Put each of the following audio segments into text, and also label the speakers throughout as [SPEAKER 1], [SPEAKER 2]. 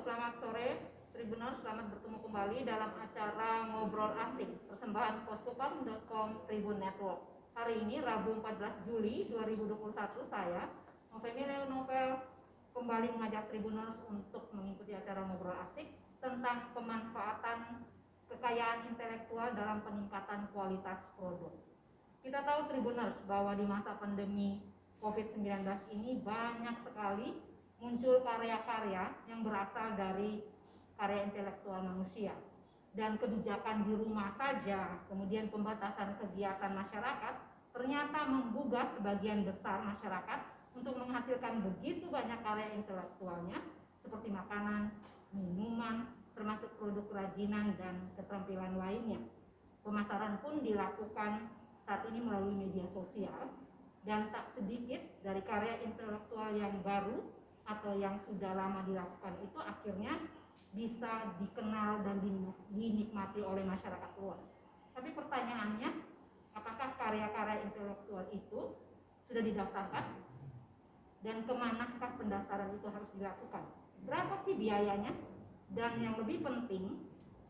[SPEAKER 1] selamat sore. Tribuners, selamat bertemu kembali dalam acara Ngobrol Asik, persembahan Poskopam.com Tribun Network. Hari ini, Rabu 14 Juli 2021, saya, Novemi Leonovel, kembali mengajak Tribuners untuk mengikuti acara Ngobrol Asik tentang pemanfaatan kekayaan intelektual dalam peningkatan kualitas produk. Kita tahu Tribuners bahwa di masa pandemi COVID-19 ini banyak sekali muncul karya-karya yang berasal dari karya intelektual manusia, dan kebijakan di rumah saja, kemudian pembatasan kegiatan masyarakat ternyata menggugah sebagian besar masyarakat untuk menghasilkan begitu banyak karya intelektualnya seperti makanan, minuman, termasuk produk kerajinan dan keterampilan lainnya. Pemasaran pun dilakukan saat ini melalui media sosial, dan tak sedikit dari karya intelektual yang baru atau yang sudah lama dilakukan itu akhirnya bisa dikenal dan dinikmati oleh masyarakat luas. Tapi pertanyaannya, apakah karya-karya intelektual itu sudah didaftarkan? Dan kemanakah pendaftaran itu harus dilakukan? Berapa sih biayanya? Dan yang lebih penting,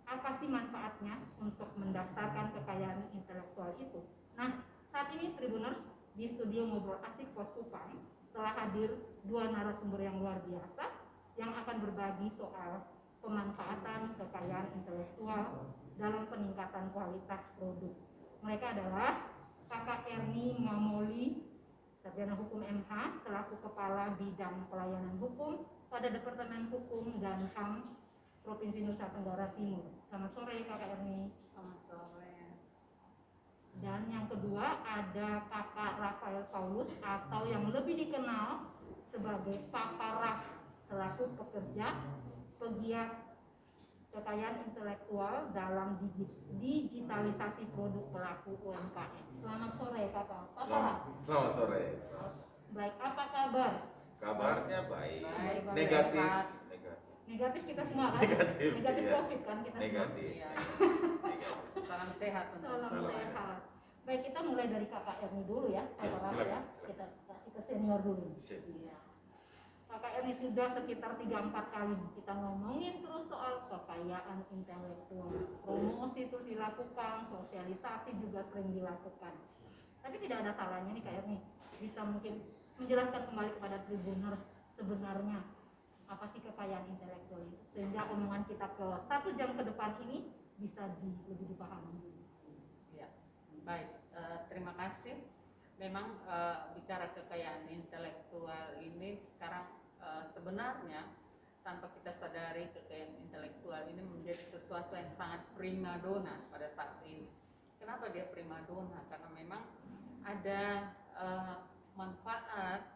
[SPEAKER 1] apa sih manfaatnya untuk mendaftarkan kekayaan intelektual itu? Nah, saat ini Tribuners di studio Ngobrol Asik Poskopam telah hadir dua narasumber yang luar biasa yang akan berbagi soal pemanfaatan kekayaan intelektual dalam peningkatan kualitas produk. Mereka adalah Kakak Erni Mamoli, Sarjana Hukum MH, selaku Kepala Bidang Pelayanan Hukum pada Departemen Hukum dan HAM Provinsi Nusa Tenggara Timur. Selamat sore Kakak Erni.
[SPEAKER 2] Selamat sore.
[SPEAKER 1] Dan yang kedua ada Kakak Rafael Paulus atau yang lebih dikenal sebagai Papa Raf, selaku pekerja pegiat kekayaan intelektual dalam digitalisasi produk pelaku UMKM. Selamat sore Kakak. Papa Raf.
[SPEAKER 3] Selamat sore.
[SPEAKER 1] Baik, apa kabar?
[SPEAKER 3] Kabarnya baik.
[SPEAKER 2] Baik,
[SPEAKER 3] Negatif.
[SPEAKER 2] sehat.
[SPEAKER 1] Negatif kita semua kan?
[SPEAKER 3] Negatif, iya.
[SPEAKER 1] COVID kan kita
[SPEAKER 3] Negatif.
[SPEAKER 2] Iya. Salam sehat untuk
[SPEAKER 1] semua. Salam
[SPEAKER 2] semua.
[SPEAKER 1] sehat. Baik, kita mulai dari Kakak Erni dulu ya, Kakak Raf ya. Kita kasih ke senior dulu.
[SPEAKER 2] Iya.
[SPEAKER 1] Kakak Erni sudah sekitar 3-4 kali kita ngomongin terus soal kekayaan intelektual. Promosi terus dilakukan, sosialisasi juga sering dilakukan. Tapi tidak ada salahnya nih Kak Erni bisa mungkin menjelaskan kembali kepada Tribuners sebenarnya apa sih kekayaan intelektual itu, sehingga omongan kita ke 1 jam ke depan ini bisa lebih dipahami.
[SPEAKER 2] Ya. Baik, terima kasih. Memang bicara kekayaan intelektual ini sekarang sebenarnya tanpa kita sadari kekayaan intelektual ini menjadi sesuatu yang sangat primadona pada saat ini. Kenapa dia primadona? Karena memang ada manfaat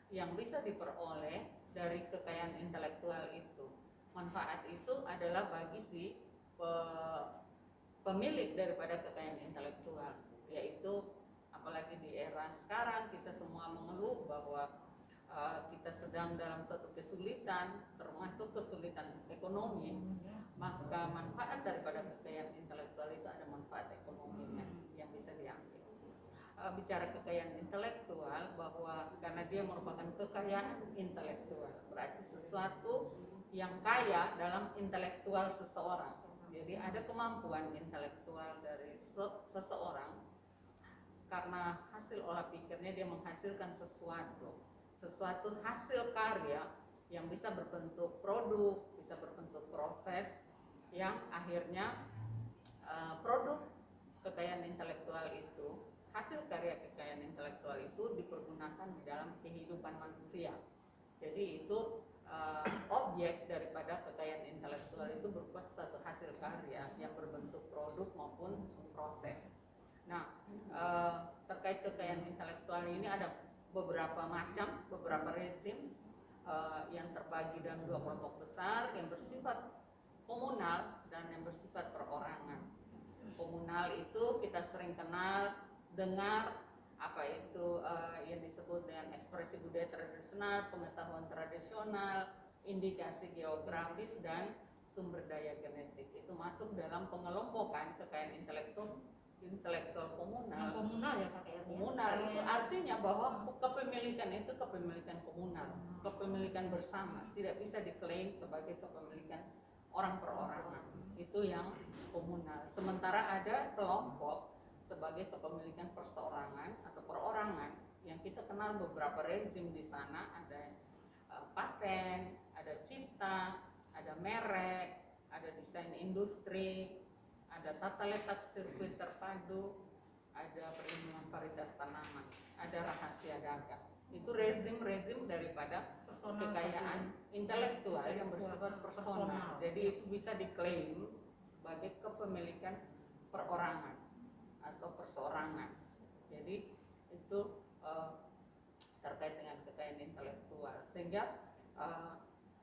[SPEAKER 2] yang bisa diperoleh dari kekayaan intelektual itu. Manfaat itu adalah bagi si pemilik daripada kekayaan intelektual, yaitu apalagi di era sekarang kita semua mengeluh bahwa kita sedang dalam suatu kesulitan, termasuk kesulitan ekonomi, maka manfaat daripada kekayaan intelektual itu ada manfaat ekonominya yang bisa diambil. Bicara kekayaan intelektual, bahwa karena dia merupakan kekayaan intelektual, berarti sesuatu yang kaya dalam intelektual seseorang. Jadi ada kemampuan intelektual dari seseorang, karena hasil olah pikirnya dia menghasilkan sesuatu hasil karya yang bisa berbentuk produk, bisa berbentuk proses, yang akhirnya produk kekayaan intelektual itu, hasil karya kekayaan intelektual itu dipergunakan di dalam kehidupan manusia. Jadi itu objek daripada kekayaan intelektual itu berupa suatu hasil karya yang berbentuk produk maupun proses. Nah, terkait kekayaan intelektual ini ada beberapa macam, beberapa rezim yang terbagi dalam 2 kelompok besar, yang bersifat komunal dan yang bersifat perorangan. Komunal itu kita sering dengar apa itu yang disebut dengan ekspresi budaya tradisional, pengetahuan tradisional, indikasi geografis, dan sumber daya genetik. Itu masuk dalam pengelompokan kekayaan intelektual komunal.
[SPEAKER 1] Yang komunal ya Kak Erni?
[SPEAKER 2] Komunal itu artinya bahwa kepemilikan itu kepemilikan komunal, kepemilikan bersama, tidak bisa diklaim sebagai kepemilikan orang perorangan. Itu yang komunal. Sementara ada kelompok sebagai kepemilikan perseorangan atau perorangan yang kita kenal beberapa rezim di sana, ada paten, ada cipta, ada merek, ada desain industri, ada tata letak sirkuit terpadu, ada perlindungan varietas tanaman, ada rahasia dagang. Itu rezim-rezim daripada kekayaan intelektual yang bersifat personal. Jadi itu bisa diklaim sebagai kepemilikan perorangan atau perseorangan. Jadi itu terkait dengan kekayaan intelektual. Sehingga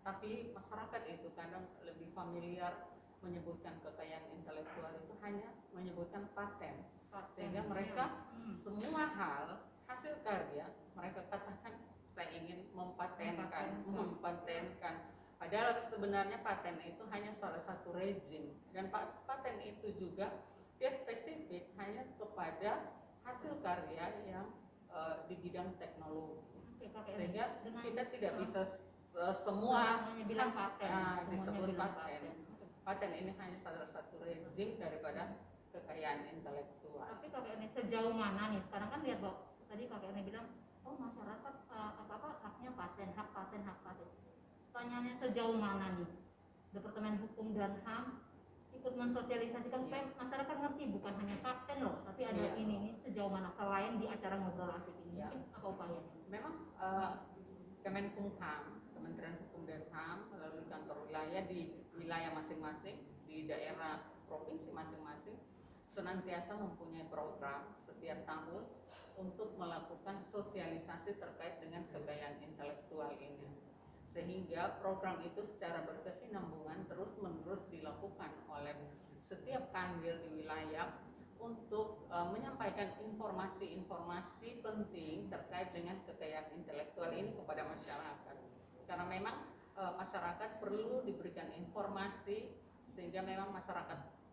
[SPEAKER 2] tapi masyarakat itu kadang lebih familiar menyebutkan kekayaan intelektual itu hanya menyebutkan paten. Sehingga mereka semua hal hasil karya mereka katakan saya ingin mempatenkan. Padahal sebenarnya paten itu hanya salah satu rezim, dan paten itu juga dia spesifik hanya kepada hasil karya yang di bidang teknologi. Sehingga kita tidak bisa semua
[SPEAKER 1] bilang paten,
[SPEAKER 2] disebut paten. Paten ini hanya salah satu rezim daripada kekayaan intelektual.
[SPEAKER 1] Tapi kakek ini sejauh mana nih? Sekarang kan lihat bahwa tadi kakek ini bilang, oh masyarakat apa haknya paten, hak paten. Pertanyaannya sejauh mana nih? Departemen Hukum dan HAM ikut mensosialisasikan supaya masyarakat ngerti bukan hanya paten loh, tapi ada ini sejauh mana selain di acara ngobrol asik ini? Mungkin apa upayanya?
[SPEAKER 2] Memang Kemenkumham, Kementerian Hukum dan HAM melalui kantor wilayah di wilayah masing-masing di daerah provinsi masing-masing senantiasa mempunyai program setiap tahun untuk melakukan sosialisasi terkait dengan kekayaan intelektual ini, sehingga program itu secara berkesinambungan terus-menerus dilakukan oleh setiap kanwil di wilayah untuk menyampaikan informasi-informasi penting terkait dengan kekayaan intelektual ini kepada masyarakat, karena memang masyarakat perlu diberikan informasi sehingga memang masyarakat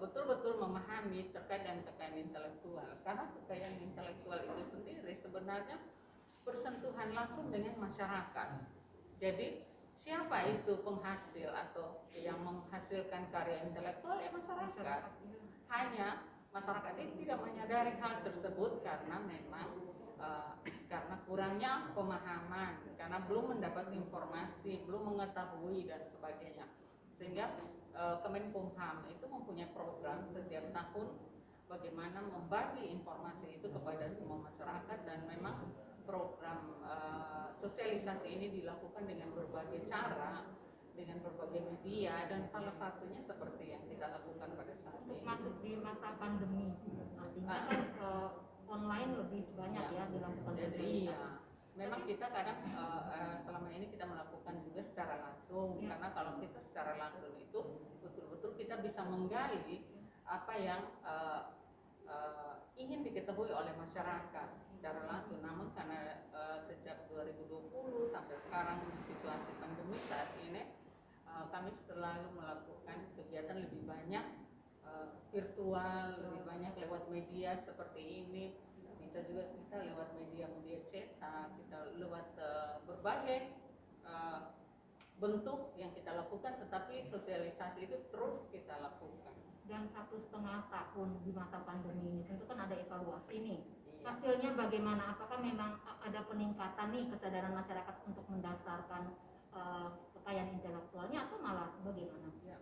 [SPEAKER 2] betul-betul memahami terkait dengan kekayaan intelektual, karena kekayaan intelektual itu sendiri sebenarnya bersentuhan langsung dengan masyarakat. Jadi siapa itu penghasil atau yang menghasilkan karya intelektual? Ya masyarakat. Hanya masyarakat ini tidak menyadari hal tersebut karena memang karena kurangnya pemahaman, karena belum mendapat informasi, belum mengetahui dan sebagainya. Sehingga Kemenkumham itu mempunyai program setiap tahun bagaimana membagi informasi itu kepada semua masyarakat, dan memang program sosialisasi ini dilakukan dengan berbagai cara, dengan berbagai media, dan salah satunya seperti yang kita lakukan pada saat ini.
[SPEAKER 1] Masuk di masa pandemi, artinya kan online lebih banyak ya dilakukan sosialisasi.
[SPEAKER 2] Memang kita kadang selama ini kita melakukan juga secara langsung, karena kalau kita secara langsung itu betul-betul kita bisa menggali apa yang ingin diketahui oleh masyarakat secara langsung. Namun karena sejak 2020 sampai sekarang situasi pandemi saat ini, kami selalu melakukan kegiatan lebih banyak virtual, lebih banyak lewat media seperti ini. Bisa juga kita lewat media-media cetak, kita lewat berbagai bentuk yang kita lakukan, tetapi sosialisasi itu terus kita lakukan.
[SPEAKER 1] Dan 1,5 tahun di masa pandemi ini tentu kan ada evaluasi nih. Hasilnya bagaimana? Apakah memang ada peningkatan nih kesadaran masyarakat untuk mendaftarkan kekayaan intelektualnya, atau malah bagaimana?
[SPEAKER 2] Ya.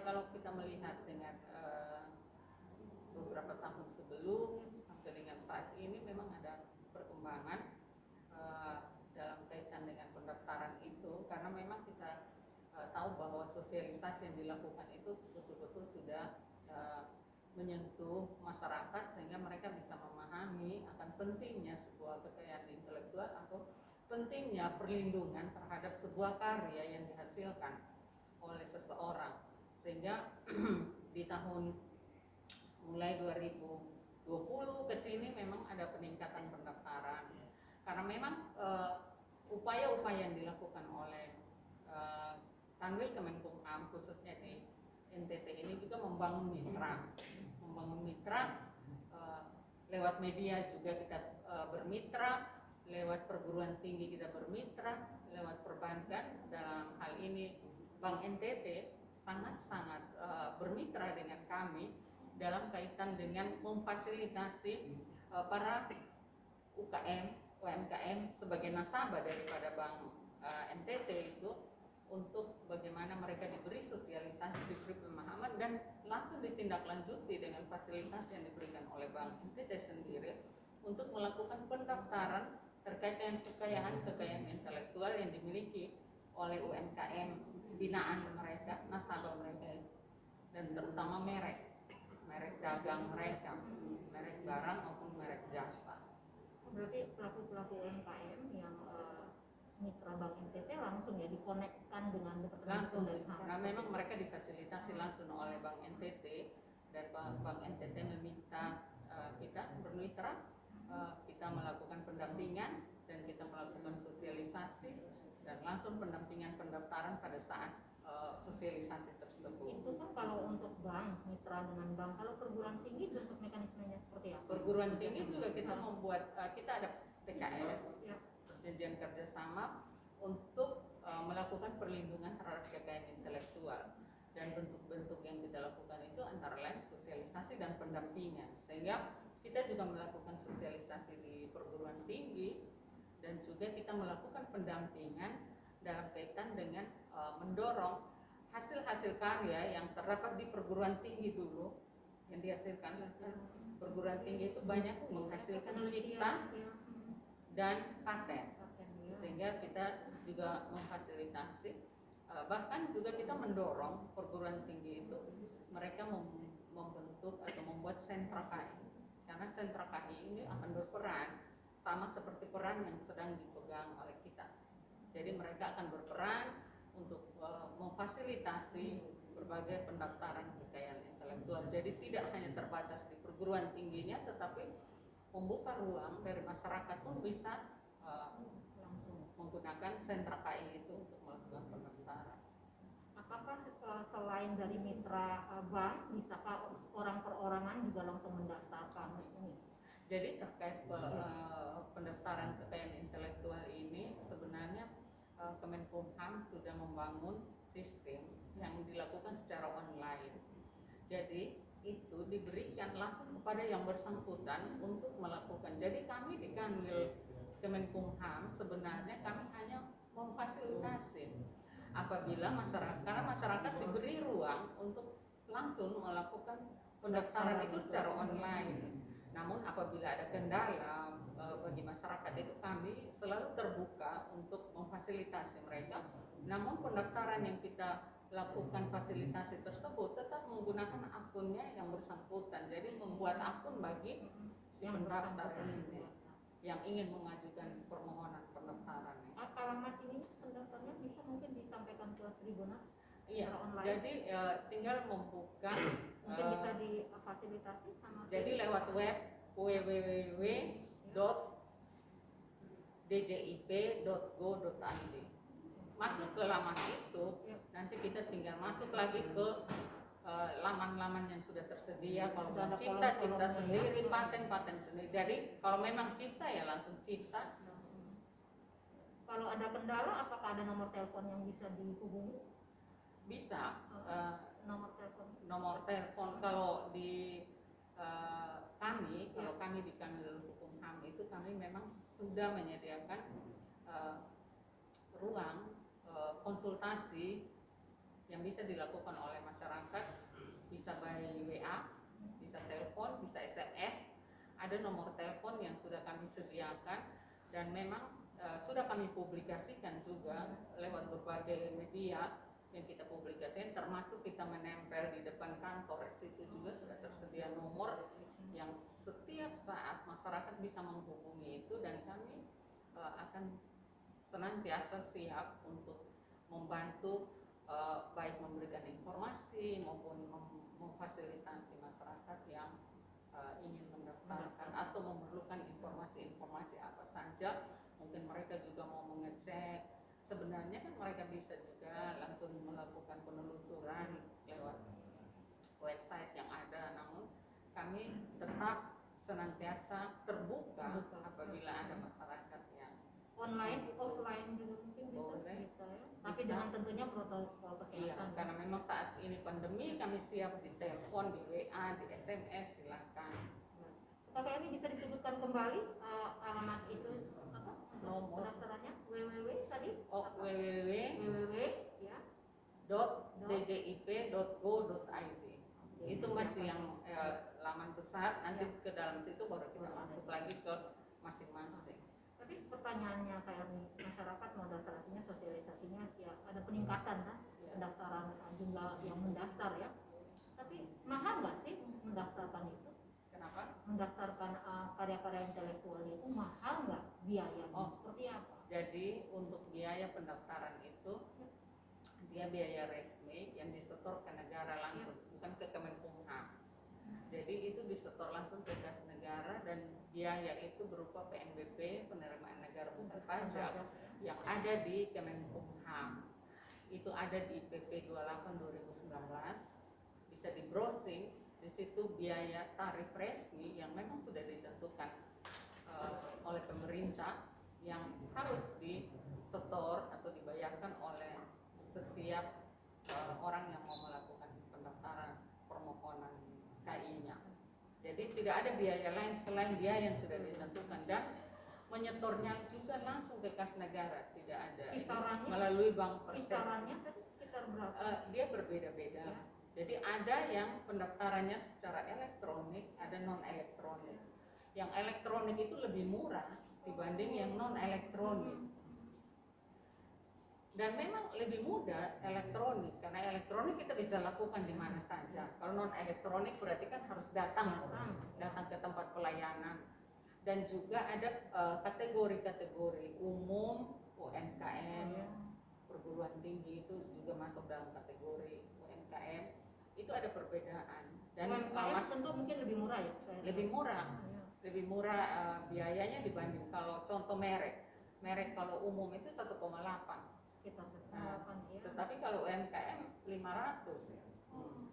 [SPEAKER 2] Kalau kita melihat dengan beberapa tahun sebelum sampai dengan saat ini, memang ada perkembangan dalam kaitan dengan pendaftaran itu, karena memang kita tahu bahwa sosialisasi yang dilakukan itu betul-betul sudah menyentuh masyarakat, sehingga mereka bisa memahami akan pentingnya sebuah kekayaan intelektual atau pentingnya perlindungan terhadap sebuah karya yang dihasilkan oleh seseorang. Sehingga di tahun mulai 2020 ke sini memang ada peningkatan pendaftaran, karena memang upaya-upaya yang dilakukan oleh Kanwil Kemenkumham khususnya di NTT ini juga membangun mitra lewat media juga kita bermitra, lewat perguruan tinggi kita bermitra, lewat perbankan. Dalam hal ini Bank NTT sangat-sangat bermitra dengan kami dalam kaitan dengan memfasilitasi para UKM, UMKM sebagai nasabah daripada Bank NTT itu, untuk bagaimana mereka diberi sosialisasi, diberi pemahaman, dan langsung ditindaklanjuti dengan fasilitas yang diberikan oleh Bank NTT sendiri untuk melakukan pendaftaran terkait dengan kekayaan intelektual yang dimiliki oleh UMKM binaan mereka, nasabah mereka, dan terutama merek dagang mereka, merek barang maupun merek jasa.
[SPEAKER 1] Berarti pelaku-pelaku UMKM yang mitra Bank NTT langsung ya dikonekkan dengan
[SPEAKER 2] Langsung,
[SPEAKER 1] dan
[SPEAKER 2] karena memang mereka difasilitasi langsung oleh Bank NTT, dan Bank NTT meminta kita bermitra, kita melakukan pendampingan dan kita melakukan sosialisasi dan langsung pendampingan pendaftaran pada saat sosialisasi tersebut.
[SPEAKER 1] Itu kan kalau untuk bank, mitra dengan bank. Kalau perguruan tinggi bentuk mekanismenya seperti apa?
[SPEAKER 2] Perguruan tinggi juga kita membuat, kita ada TKS,
[SPEAKER 1] Ya.
[SPEAKER 2] perjanjian kerjasama untuk melakukan perlindungan terhadap kekayaan intelektual, dan bentuk-bentuk yang kita lakukan itu antara lain sosialisasi dan pendampingan, sehingga kita juga melakukan sosialisasi di perguruan tinggi dan juga kita melakukan pendampingan dalam kaitan dengan mendorong hasil-hasil karya yang terdapat di perguruan tinggi dulu yang dihasilkan. Perguruan tinggi itu banyak menghasilkan cipta dan paten, sehingga kita juga memfasilitasi, bahkan juga kita mendorong perguruan tinggi itu mereka membentuk atau membuat sentra KI, karena sentra KI ini akan berperan sama seperti peran yang sedang dipegang oleh kita. Jadi mereka akan berperan untuk memfasilitasi berbagai pendaftaran kekayaan intelektual. Jadi tidak hanya terbatas di perguruan tingginya, tetapi membuka ruang dari masyarakat pun bisa langsung menggunakan sentra KI itu untuk melakukan pendaftaran.
[SPEAKER 1] Apakah selain dari mitra bank, bisakah orang perorangan juga langsung mendaftarkan ini?
[SPEAKER 2] Jadi terkait pendaftaran kekayaan intelektual ini sebenarnya Kemenkumham sudah membangun sistem yang dilakukan secara online. Jadi itu diberikan langsung kepada yang bersangkutan untuk melakukan. Jadi kami di Kanwil Kemenkumham sebenarnya kami hanya memfasilitasi apabila masyarakat, karena masyarakat diberi ruang untuk langsung melakukan pendaftaran itu secara online. Namun apabila ada kendala bagi masyarakat itu, kami selalu terbuka untuk memfasilitasi mereka. Namun pendaftaran yang kita lakukan fasilitasi tersebut tetap menggunakan akunnya yang bersangkutan. Jadi membuat akun bagi si pendaftar ini yang ingin mengajukan permohonan pendaftaran.
[SPEAKER 1] Alamat ini pendaftarnya bisa mungkin disampaikan ke Tribunal
[SPEAKER 2] Iya,
[SPEAKER 1] secara online.
[SPEAKER 2] jadi tinggal membuka
[SPEAKER 1] Mungkin bisa difasilitasi sama.
[SPEAKER 2] jadi lewat web www.djip.go.id. Masuk ke laman itu, nanti kita tinggal masuk lagi ke laman-laman yang sudah tersedia. Kalau
[SPEAKER 1] Sudah ada
[SPEAKER 2] cipta
[SPEAKER 1] kolom-kolomnya
[SPEAKER 2] sendiri,
[SPEAKER 1] ya.
[SPEAKER 2] paten sendiri. Jadi kalau memang cipta ya langsung cipta.
[SPEAKER 1] Kalau ada kendala, apakah ada nomor telepon yang bisa dihubungi?
[SPEAKER 2] Bisa.
[SPEAKER 1] Nomor telepon.
[SPEAKER 2] Nomor telepon kalau di kalau kami di Kanwil Hukum HAM itu kami memang sudah menyediakan ruang konsultasi yang bisa dilakukan oleh masyarakat, bisa by WA, bisa telepon, bisa SMS. Ada nomor telepon yang sudah kami sediakan dan memang sudah kami publikasikan juga lewat berbagai media yang kita publikasikan, termasuk kita menempel di depan kantor. Situ juga sudah tersedia nomor yang setiap saat masyarakat bisa menghubungi itu, dan kami akan senantiasa siap untuk membantu baik memberikan informasi maupun memfasilitasi masyarakat yang ingin mendaftarkan atau memerlukan informasi-informasi apa saja. Mungkin mereka juga mau mengecek, sebenarnya kan mereka bisa juga langsung melakukan penelusuran lewat website yang ada, namun kami tetap senantiasa terbuka
[SPEAKER 1] Terbuka.
[SPEAKER 2] apabila ada masyarakat yang
[SPEAKER 1] Online, offline juga mungkin bisa,
[SPEAKER 2] Boleh.
[SPEAKER 1] bisa ya. Tapi
[SPEAKER 2] Bisa.
[SPEAKER 1] dengan tentunya protokol
[SPEAKER 2] iya,
[SPEAKER 1] kesehatan.
[SPEAKER 2] karena memang saat ini pandemi kami siap di telepon, di WA, di SMS, silakan.
[SPEAKER 1] Kakak ini bisa disebutkan kembali alamat itu apa?
[SPEAKER 2] Nomor.
[SPEAKER 1] Pendaftarannya www tadi
[SPEAKER 2] Oh,
[SPEAKER 1] apa?
[SPEAKER 2] www.djip.go.id.
[SPEAKER 1] ya.
[SPEAKER 2] Itu masih yang laman besar, nanti ke dalam situ baru kita masuk lagi ke masing-masing.
[SPEAKER 1] Tapi pertanyaannya kayak nih, masyarakat mau daftar artinya sosialisasinya ya ada peningkatan kan pendaftaran jumlah yang mendaftar ya. Tapi mahal nggak sih mendaftarkan itu?
[SPEAKER 2] Kenapa?
[SPEAKER 1] Mendaftarkan karya-karya intelektual itu mahal nggak biayanya?
[SPEAKER 2] Oh.
[SPEAKER 1] Seperti apa?
[SPEAKER 2] Jadi untuk biaya pendaftaran itu dia biaya resmi yang disetor ke negara langsung, bukan ke Kemenkumham. Jadi itu disetor langsung ke kas negara dan biaya itu berupa PNBP, penerimaan negara bukan pajak, yang ada di Kemenkumham. Itu ada di PP 28 2019, bisa di browsing. Di situ biaya tarif resmi yang memang sudah ditentukan oleh pemerintah yang harus disetor atau dibayarkan oleh setiap orang yang mau melakukan pendaftaran permohonan KI-nya. Jadi tidak ada biaya lain selain biaya yang sudah ditentukan dan menyetornya juga langsung ke kas negara, tidak ada
[SPEAKER 1] Kisarannya?
[SPEAKER 2] melalui bank persepsi.
[SPEAKER 1] Kisarannya tadi sekitar berapa?
[SPEAKER 2] Dia berbeda-beda.
[SPEAKER 1] Ya.
[SPEAKER 2] Jadi ada yang pendaftarannya secara elektronik, ada non elektronik. Yang elektronik itu lebih murah dibanding yang non elektronik. Dan memang lebih mudah elektronik karena elektronik kita bisa lakukan di mana saja. Kalau non elektronik berarti kan harus datang ke tempat pelayanan. Dan juga ada kategori-kategori umum, UMKM, perguruan tinggi itu juga masuk dalam kategori UMKM. Itu ada perbedaan. Dan
[SPEAKER 1] UMKM tentu mungkin lebih murah ya?
[SPEAKER 2] lebih murah biayanya dibanding kalau contoh merek kalau umum itu 1,8.
[SPEAKER 1] Sekitar
[SPEAKER 2] Nah,
[SPEAKER 1] 8 ya.
[SPEAKER 2] tetapi kalau UMKM 500 ya.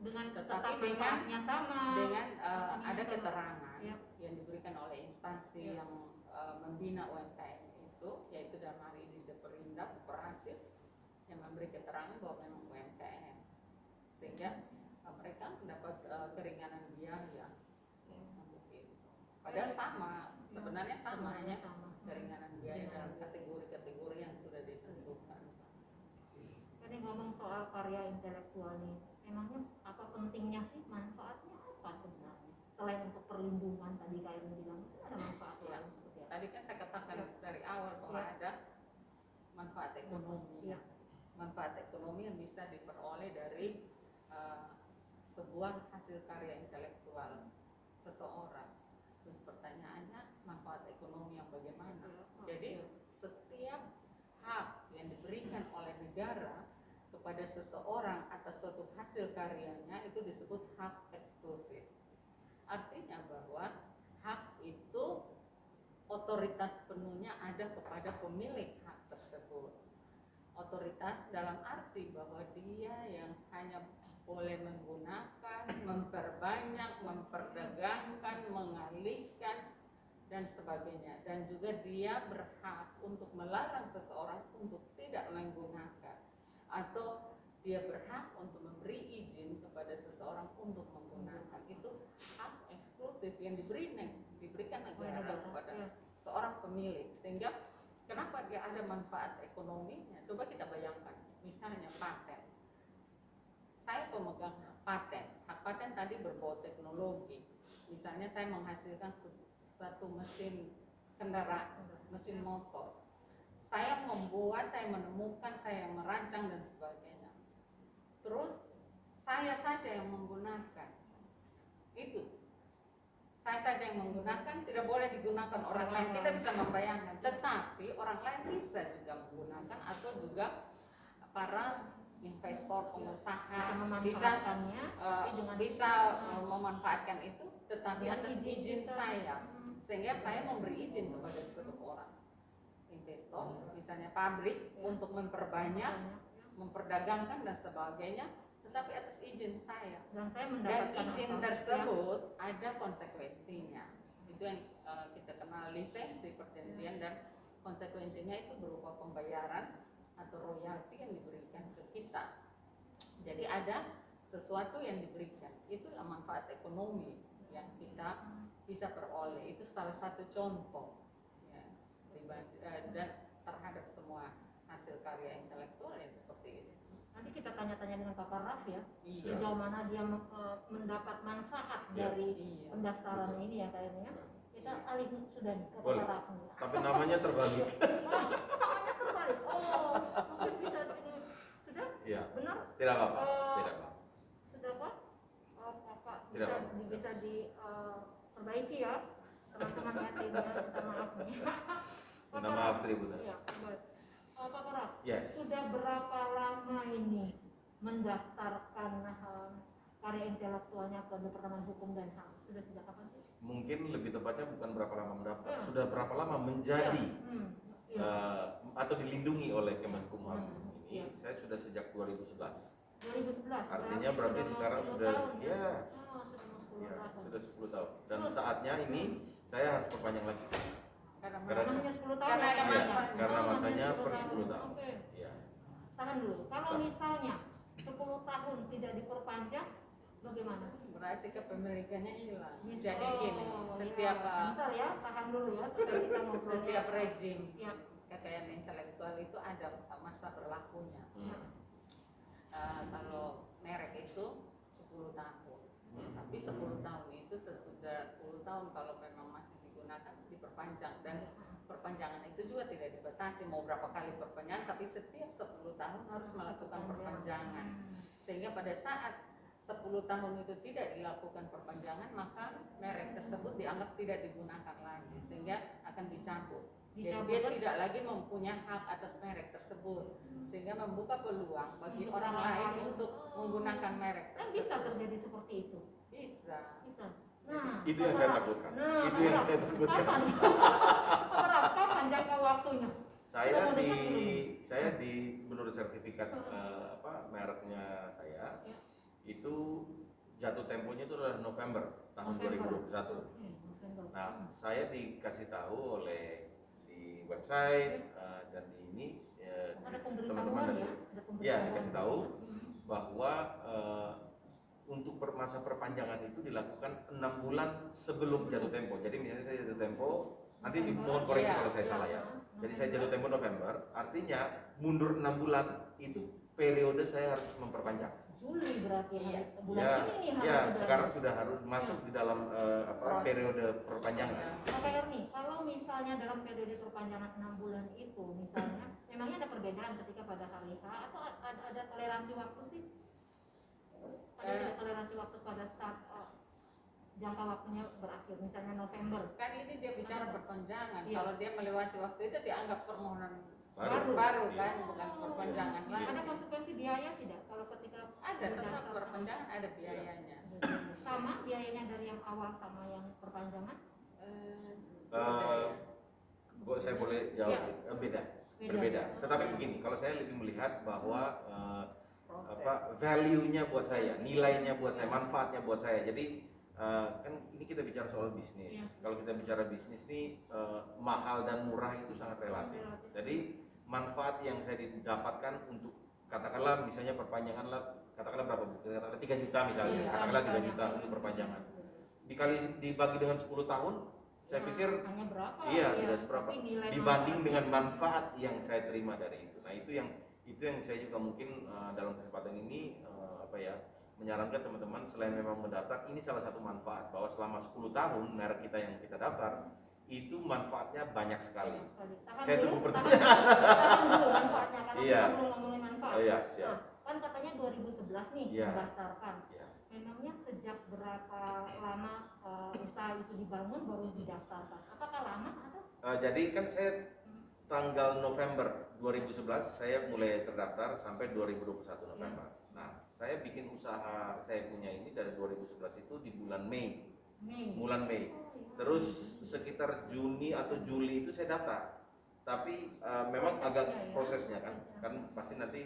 [SPEAKER 1] Dengan
[SPEAKER 2] Tetapi
[SPEAKER 1] tetapi manfaatnya sama.
[SPEAKER 2] dengan ada
[SPEAKER 1] sama.
[SPEAKER 2] keterangan
[SPEAKER 1] Ya.
[SPEAKER 2] yang diberikan oleh instansi yang membina UMKM itu, yaitu dalam hari ini Deperindak Perhasil yang memberi keterangan bahwa memang UMKM, sehingga mereka mendapat keringanan biaya untuk itu. Padahal sama, sebenarnya sama, hanya keringanan biaya dalam kategori-kategori yang sudah ditentukan.
[SPEAKER 1] Ini ngomong soal karya intelektual nih, emangnya apa pentingnya sih, manfaatnya apa sebenarnya? Selain untuk perlindungan tadi kayak yang bilang, itu ada manfaat
[SPEAKER 2] Ya.
[SPEAKER 1] lain seperti apa?
[SPEAKER 2] Tadi kan saya katakan dari awal bahwa ada manfaat ekonomi.
[SPEAKER 1] Ya.
[SPEAKER 2] Manfaat ekonomi yang bisa diperoleh dari sebuah hasil karya intelektual seseorang. Terus pertanyaannya manfaat ekonomi yang bagaimana? Jadi setiap hak yang diberikan oleh negara kepada seseorang atas suatu hasil karyanya itu disebut hak eksklusif. Artinya bahwa hak itu otoritas penuhnya ada kepada pemilik hak tersebut. Otoritas dalam arti bahwa dia yang hanya boleh menggunakan, memperbanyak, memperdagangkan, mengalihkan, dan sebagainya. Dan juga dia berhak untuk melarang seseorang untuk tidak menggunakan, atau dia berhak untuk memberi izin kepada seseorang untuk menggunakan. Itu hak eksklusif yang diberikan negara kepada seorang pemilik. Sehingga kenapa dia ada manfaat ekonominya? Coba kita bayangkan, misalnya paten. Saya pemegang paten. Hak paten tadi berbau teknologi. Misalnya saya menghasilkan satu mesin kendaraan, mesin motor. Saya membuat, saya menemukan, saya merancang dan sebagainya. Terus saya saja yang menggunakan. Itu. Saya saja yang menggunakan, tidak boleh digunakan orang lain. Kita bisa membayangkan. Tetapi orang lain bisa juga menggunakan, atau juga para investor, pengusaha bisa memanfaatkan itu, tetapi atas izin saya. Sehingga saya memberi izin kepada seseorang investor, misalnya pabrik, untuk memperbanyak, memperdagangkan dan sebagainya, tetapi atas izin saya.
[SPEAKER 1] Dan saya
[SPEAKER 2] Dan izin tersebut ada konsekuensinya. itu yang kita kenal lisensi perjanjian, dan konsekuensinya itu berupa pembayaran atau royalti yang diberikan ke kita. Jadi ada sesuatu yang diberikan, itulah manfaat ekonomi yang kita bisa peroleh. Itu salah satu contoh ya, dan terhadap semua hasil karya intelektual yang seperti itu.
[SPEAKER 1] Nanti kita tanya-tanya dengan Pak Raf ya,
[SPEAKER 2] Iya.
[SPEAKER 1] sejauh mana dia mendapat manfaat
[SPEAKER 3] Iya.
[SPEAKER 1] dari
[SPEAKER 2] Iya.
[SPEAKER 1] pendaftaran ini ya kayaknya. Kita alih sudah nih ke
[SPEAKER 3] Boleh.
[SPEAKER 1] Pak Raf.
[SPEAKER 3] Tapi namanya terbalik.
[SPEAKER 1] Namanya terbalik. Oh, mungkin bisa ini sudah
[SPEAKER 3] Iya.
[SPEAKER 1] benar?
[SPEAKER 3] Tidak apa-apa. Tidak apa.
[SPEAKER 1] Sudah Pak? Oh, Pak
[SPEAKER 3] Tidak
[SPEAKER 1] bisa
[SPEAKER 3] apa-apa.
[SPEAKER 1] bisa diperbaiki ya teman-teman ya, minta maaf nih. Pak
[SPEAKER 3] Minta maaf
[SPEAKER 1] Raf.
[SPEAKER 3] Tribuners.
[SPEAKER 1] Iya, baik. Pak Raf,
[SPEAKER 3] Yes.
[SPEAKER 1] sudah berapa lama ini mendaftarkan karya intelektualnya ke Departemen Hukum dan HAM? Sudah sejak kapan sih?
[SPEAKER 3] Mungkin lebih tepatnya bukan berapa lama mendaftar,
[SPEAKER 1] Ya.
[SPEAKER 3] sudah berapa lama menjadi
[SPEAKER 1] Iya.
[SPEAKER 3] atau dilindungi oleh Kemenkumham ini.
[SPEAKER 1] Iya.
[SPEAKER 3] Saya sudah sejak 2011.
[SPEAKER 1] 2011.
[SPEAKER 3] Artinya berarti
[SPEAKER 1] mau
[SPEAKER 3] sekarang
[SPEAKER 1] 10
[SPEAKER 3] sudah
[SPEAKER 1] tahun,
[SPEAKER 3] ya,
[SPEAKER 1] Oh, sudah mau 10
[SPEAKER 3] ya
[SPEAKER 1] tahun.
[SPEAKER 3] sudah 10 tahun. Dan
[SPEAKER 1] Terus?
[SPEAKER 3] saatnya ini saya harus perpanjang lagi.
[SPEAKER 2] Karena
[SPEAKER 3] Karena-
[SPEAKER 1] Namanya 10 tahun
[SPEAKER 2] Karena
[SPEAKER 1] ya,
[SPEAKER 2] ada
[SPEAKER 1] Pak?
[SPEAKER 2] masanya.
[SPEAKER 3] Karena
[SPEAKER 1] namanya
[SPEAKER 3] masanya
[SPEAKER 1] 10
[SPEAKER 3] per 10 tahun.
[SPEAKER 1] Oke.
[SPEAKER 3] Ya.
[SPEAKER 1] Tahan dulu. Kalau
[SPEAKER 3] Tahan.
[SPEAKER 1] misalnya 10 tahun tidak diperpanjang, bagaimana?
[SPEAKER 2] berarti kepemilikannya hilang.
[SPEAKER 1] Bisa.
[SPEAKER 2] Jadi gini,
[SPEAKER 1] Oh,
[SPEAKER 2] setiap
[SPEAKER 1] ya. Bentar ya, tahan dulu ya. Supaya kita ngobrol.
[SPEAKER 2] setiap rejim
[SPEAKER 1] Ya.
[SPEAKER 2] kekayaan intelektual itu ada masa berlakunya.
[SPEAKER 3] Hmm.
[SPEAKER 2] Kalau merek itu 10 tahun. Tapi 10 tahun itu sesudah 10 tahun kalau memang masih digunakan diperpanjang, dan perpanjangan itu juga tidak dibatasi mau berapa kali perpanjangan, tapi setiap 10 tahun harus melakukan perpanjangan. Sehingga pada saat 10 tahun itu tidak dilakukan perpanjangan, maka merek tersebut dianggap tidak digunakan lagi, sehingga akan dicabut. Jadi dia tidak lagi mempunyai hak atas merek tersebut, sehingga membuka peluang bagi
[SPEAKER 1] Untuk
[SPEAKER 2] orang
[SPEAKER 1] orang
[SPEAKER 2] lain
[SPEAKER 1] lain.
[SPEAKER 2] untuk menggunakan merek
[SPEAKER 1] Kan
[SPEAKER 2] tersebut.
[SPEAKER 1] bisa terjadi seperti itu.
[SPEAKER 2] Bisa.
[SPEAKER 1] Bisa. Nah,
[SPEAKER 3] Itu yang
[SPEAKER 1] Pak
[SPEAKER 3] saya
[SPEAKER 1] Raf.
[SPEAKER 3] takutkan.
[SPEAKER 1] Nah,
[SPEAKER 3] Itu
[SPEAKER 1] Pak
[SPEAKER 3] yang
[SPEAKER 1] Raf,
[SPEAKER 3] saya takutkan.
[SPEAKER 1] Kapan? Pak Raf, kapan jangka waktunya?
[SPEAKER 3] Saya
[SPEAKER 1] Sudah mau
[SPEAKER 3] di
[SPEAKER 1] dekat belum?
[SPEAKER 3] saya di menurut sertifikat mereknya saya
[SPEAKER 1] Ya.
[SPEAKER 3] itu jatuh temponya itu adalah November tahun
[SPEAKER 1] November.
[SPEAKER 3] 2021.
[SPEAKER 1] November.
[SPEAKER 3] Nah, saya dikasih tahu oleh di website dan di ini
[SPEAKER 1] Ada
[SPEAKER 3] teman-teman
[SPEAKER 1] pemberitahuan
[SPEAKER 3] dari
[SPEAKER 1] ya? Ada
[SPEAKER 3] ya
[SPEAKER 1] pemberitahuan.
[SPEAKER 3] dikasih tahu
[SPEAKER 1] Hmm.
[SPEAKER 3] bahwa untuk masa perpanjangan itu dilakukan 6 bulan sebelum jatuh tempo. Jadi misalnya saya jatuh tempo, nanti dimohon koreksi
[SPEAKER 2] Iya,
[SPEAKER 3] kalau saya
[SPEAKER 1] iya.
[SPEAKER 3] salah ya. Jadi saya jatuh tempo November, artinya mundur 6 bulan itu periode saya harus memperpanjang.
[SPEAKER 1] Juli berarti
[SPEAKER 2] Iya.
[SPEAKER 1] bulan
[SPEAKER 3] Ya,
[SPEAKER 1] ini nih harus
[SPEAKER 3] ya
[SPEAKER 1] sudah.
[SPEAKER 3] sekarang sudah harus masuk di dalam periode perpanjangan.
[SPEAKER 1] Pak Erni, kalau misalnya dalam periode perpanjangan 6 bulan itu, misalnya, memangnya ada perbedaan ketika pada hari H atau ada toleransi waktu sih? Ada toleransi waktu pada saat jangka waktunya berakhir, misalnya November.
[SPEAKER 2] Kan ini dia bicara perpanjangan.
[SPEAKER 1] Iya.
[SPEAKER 2] Kalau dia melewati waktu itu dianggap permohonan
[SPEAKER 3] Baru.
[SPEAKER 2] baru kan, bukan perpanjangan
[SPEAKER 1] Ada
[SPEAKER 2] lagi.
[SPEAKER 1] konsekuensi biaya tidak? Kalau ketika
[SPEAKER 2] Ada, tetap
[SPEAKER 1] berdasarkan-
[SPEAKER 2] perpanjangan ada biayanya.
[SPEAKER 1] sama biayanya dari yang awal sama yang perpanjangan?
[SPEAKER 3] Saya boleh jawab
[SPEAKER 1] Ya.
[SPEAKER 3] beda,
[SPEAKER 1] Beda.
[SPEAKER 3] berbeda. Tetapi begini, kalau saya lebih melihat bahwa
[SPEAKER 2] Proses.
[SPEAKER 3] value-nya buat saya, nilainya buat saya, manfaatnya buat saya. Jadi kan ini kita bicara soal bisnis.
[SPEAKER 1] Iya.
[SPEAKER 3] Kalau kita bicara bisnis nih mahal dan murah itu sangat relatif.
[SPEAKER 1] Relatif.
[SPEAKER 3] Jadi manfaat yang saya didapatkan untuk katakanlah misalnya perpanjangan lah, katakanlah berapa? Katakanlah 3 juta misalnya,
[SPEAKER 1] Iya,
[SPEAKER 3] katakanlah 3
[SPEAKER 1] misalnya.
[SPEAKER 3] juta untuk perpanjangan. Dibagi dengan 10 tahun, saya pikir
[SPEAKER 1] hanya berapa?
[SPEAKER 3] iya
[SPEAKER 1] Ya,
[SPEAKER 3] tidak seberapa
[SPEAKER 1] tapi nilai
[SPEAKER 3] dibanding
[SPEAKER 1] manfaatnya-
[SPEAKER 3] dengan manfaat yang saya terima dari itu. Nah itu yang saya juga mungkin dalam kesempatan ini menyarankan teman-teman selain memang mendaftar, ini salah satu manfaat bahwa selama 10 tahun merek kita yang kita daftar itu manfaatnya banyak sekali.
[SPEAKER 1] Tahan
[SPEAKER 3] Saya
[SPEAKER 1] dulu,
[SPEAKER 3] tunggu
[SPEAKER 1] tahan dulu manfaatnya karena
[SPEAKER 3] Iya.
[SPEAKER 1] kita belum ngomongin manfaat.
[SPEAKER 3] Oh iya, siap.
[SPEAKER 1] Nah, kan katanya 2011 nih
[SPEAKER 3] Iya.
[SPEAKER 1] mendaftarkan.
[SPEAKER 3] Ya.
[SPEAKER 1] Memangnya sejak berapa lama usaha itu dibangun baru didaftarkan? Apakah lama atau?
[SPEAKER 3] Jadi kan saya tanggal November 2011 saya mulai terdaftar sampai 2021 November. Nah, saya bikin usaha saya punya ini dari 2011 itu di bulan Mei.
[SPEAKER 1] Mei.
[SPEAKER 3] Bulan Mei.
[SPEAKER 1] Oh, iya.
[SPEAKER 3] Terus sekitar Juni atau Juli itu saya daftar. Tapi memang
[SPEAKER 1] Prosesnya
[SPEAKER 3] agak
[SPEAKER 1] ya.
[SPEAKER 3] prosesnya kan pasti nanti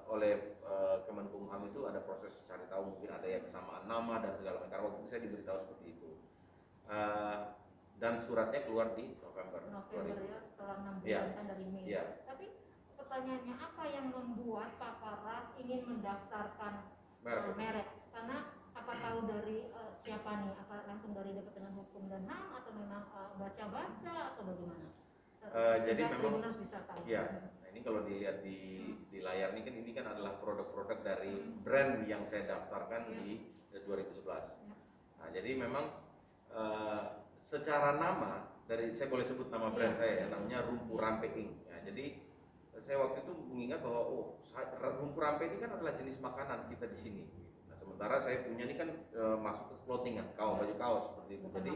[SPEAKER 3] oleh Kemenkumham itu ada proses cari tahu, mungkin ada ya kesamaan nama dan segala macam. Karena waktu itu saya diberitahu seperti itu. suratnya keluar di November.
[SPEAKER 1] November ya, setelah 6 bulan
[SPEAKER 3] Iya.
[SPEAKER 1] kan dari Mei.
[SPEAKER 3] Iya.
[SPEAKER 1] Tapi pertanyaannya, apa yang membuat Pak Farah ingin mendaftarkan merek? Karena apa tahu dari siapa nih? Apa langsung dari Departemen Hukum dan HAM atau memang baca-baca atau bagaimana?
[SPEAKER 3] Jadi memang
[SPEAKER 1] Tribuners bisa tahu.
[SPEAKER 3] ya. Nah, ini kalau dilihat di layar ini kan adalah produk-produk dari brand yang saya daftarkan di 2011. Nah, jadi memang secara nama dari, saya boleh sebut nama brand saya ya, namanya Rumpu Rampe Inc. Ya, jadi saya waktu itu mengingat bahwa Rumpu Rampe ini kan adalah jenis makanan kita di sini. Nah, sementara saya punya ini kan masuk ke clothingan, baju kaos seperti itu. Jadi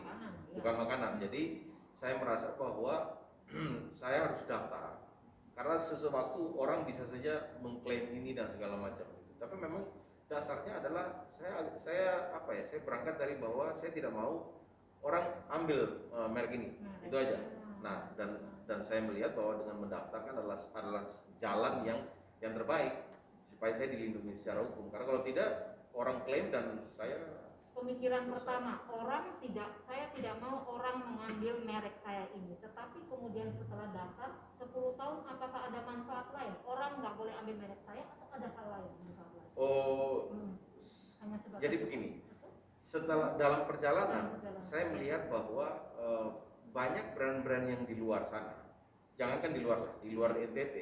[SPEAKER 3] bukan makanan. Jadi saya merasa bahwa saya harus daftar karena sesuatu orang bisa saja mengklaim ini dan segala macam. Tapi memang dasarnya adalah saya berangkat dari bahwa saya tidak mau orang ambil merek ini, itu aja. Nah, dan saya melihat bahwa dengan mendaftarkan adalah jalan yang terbaik supaya saya dilindungi secara hukum. Karena kalau tidak, orang klaim dan saya
[SPEAKER 1] pemikiran pertama, saya tidak mau orang mengambil merek saya ini. Tetapi kemudian setelah daftar 10 tahun, apakah ada manfaat lain? Orang nggak boleh ambil merek saya atau ada hal lain?
[SPEAKER 3] Jadi begini, setelah dalam perjalanan saya melihat bahwa banyak brand-brand yang di luar sana, jangankan di luar NTT,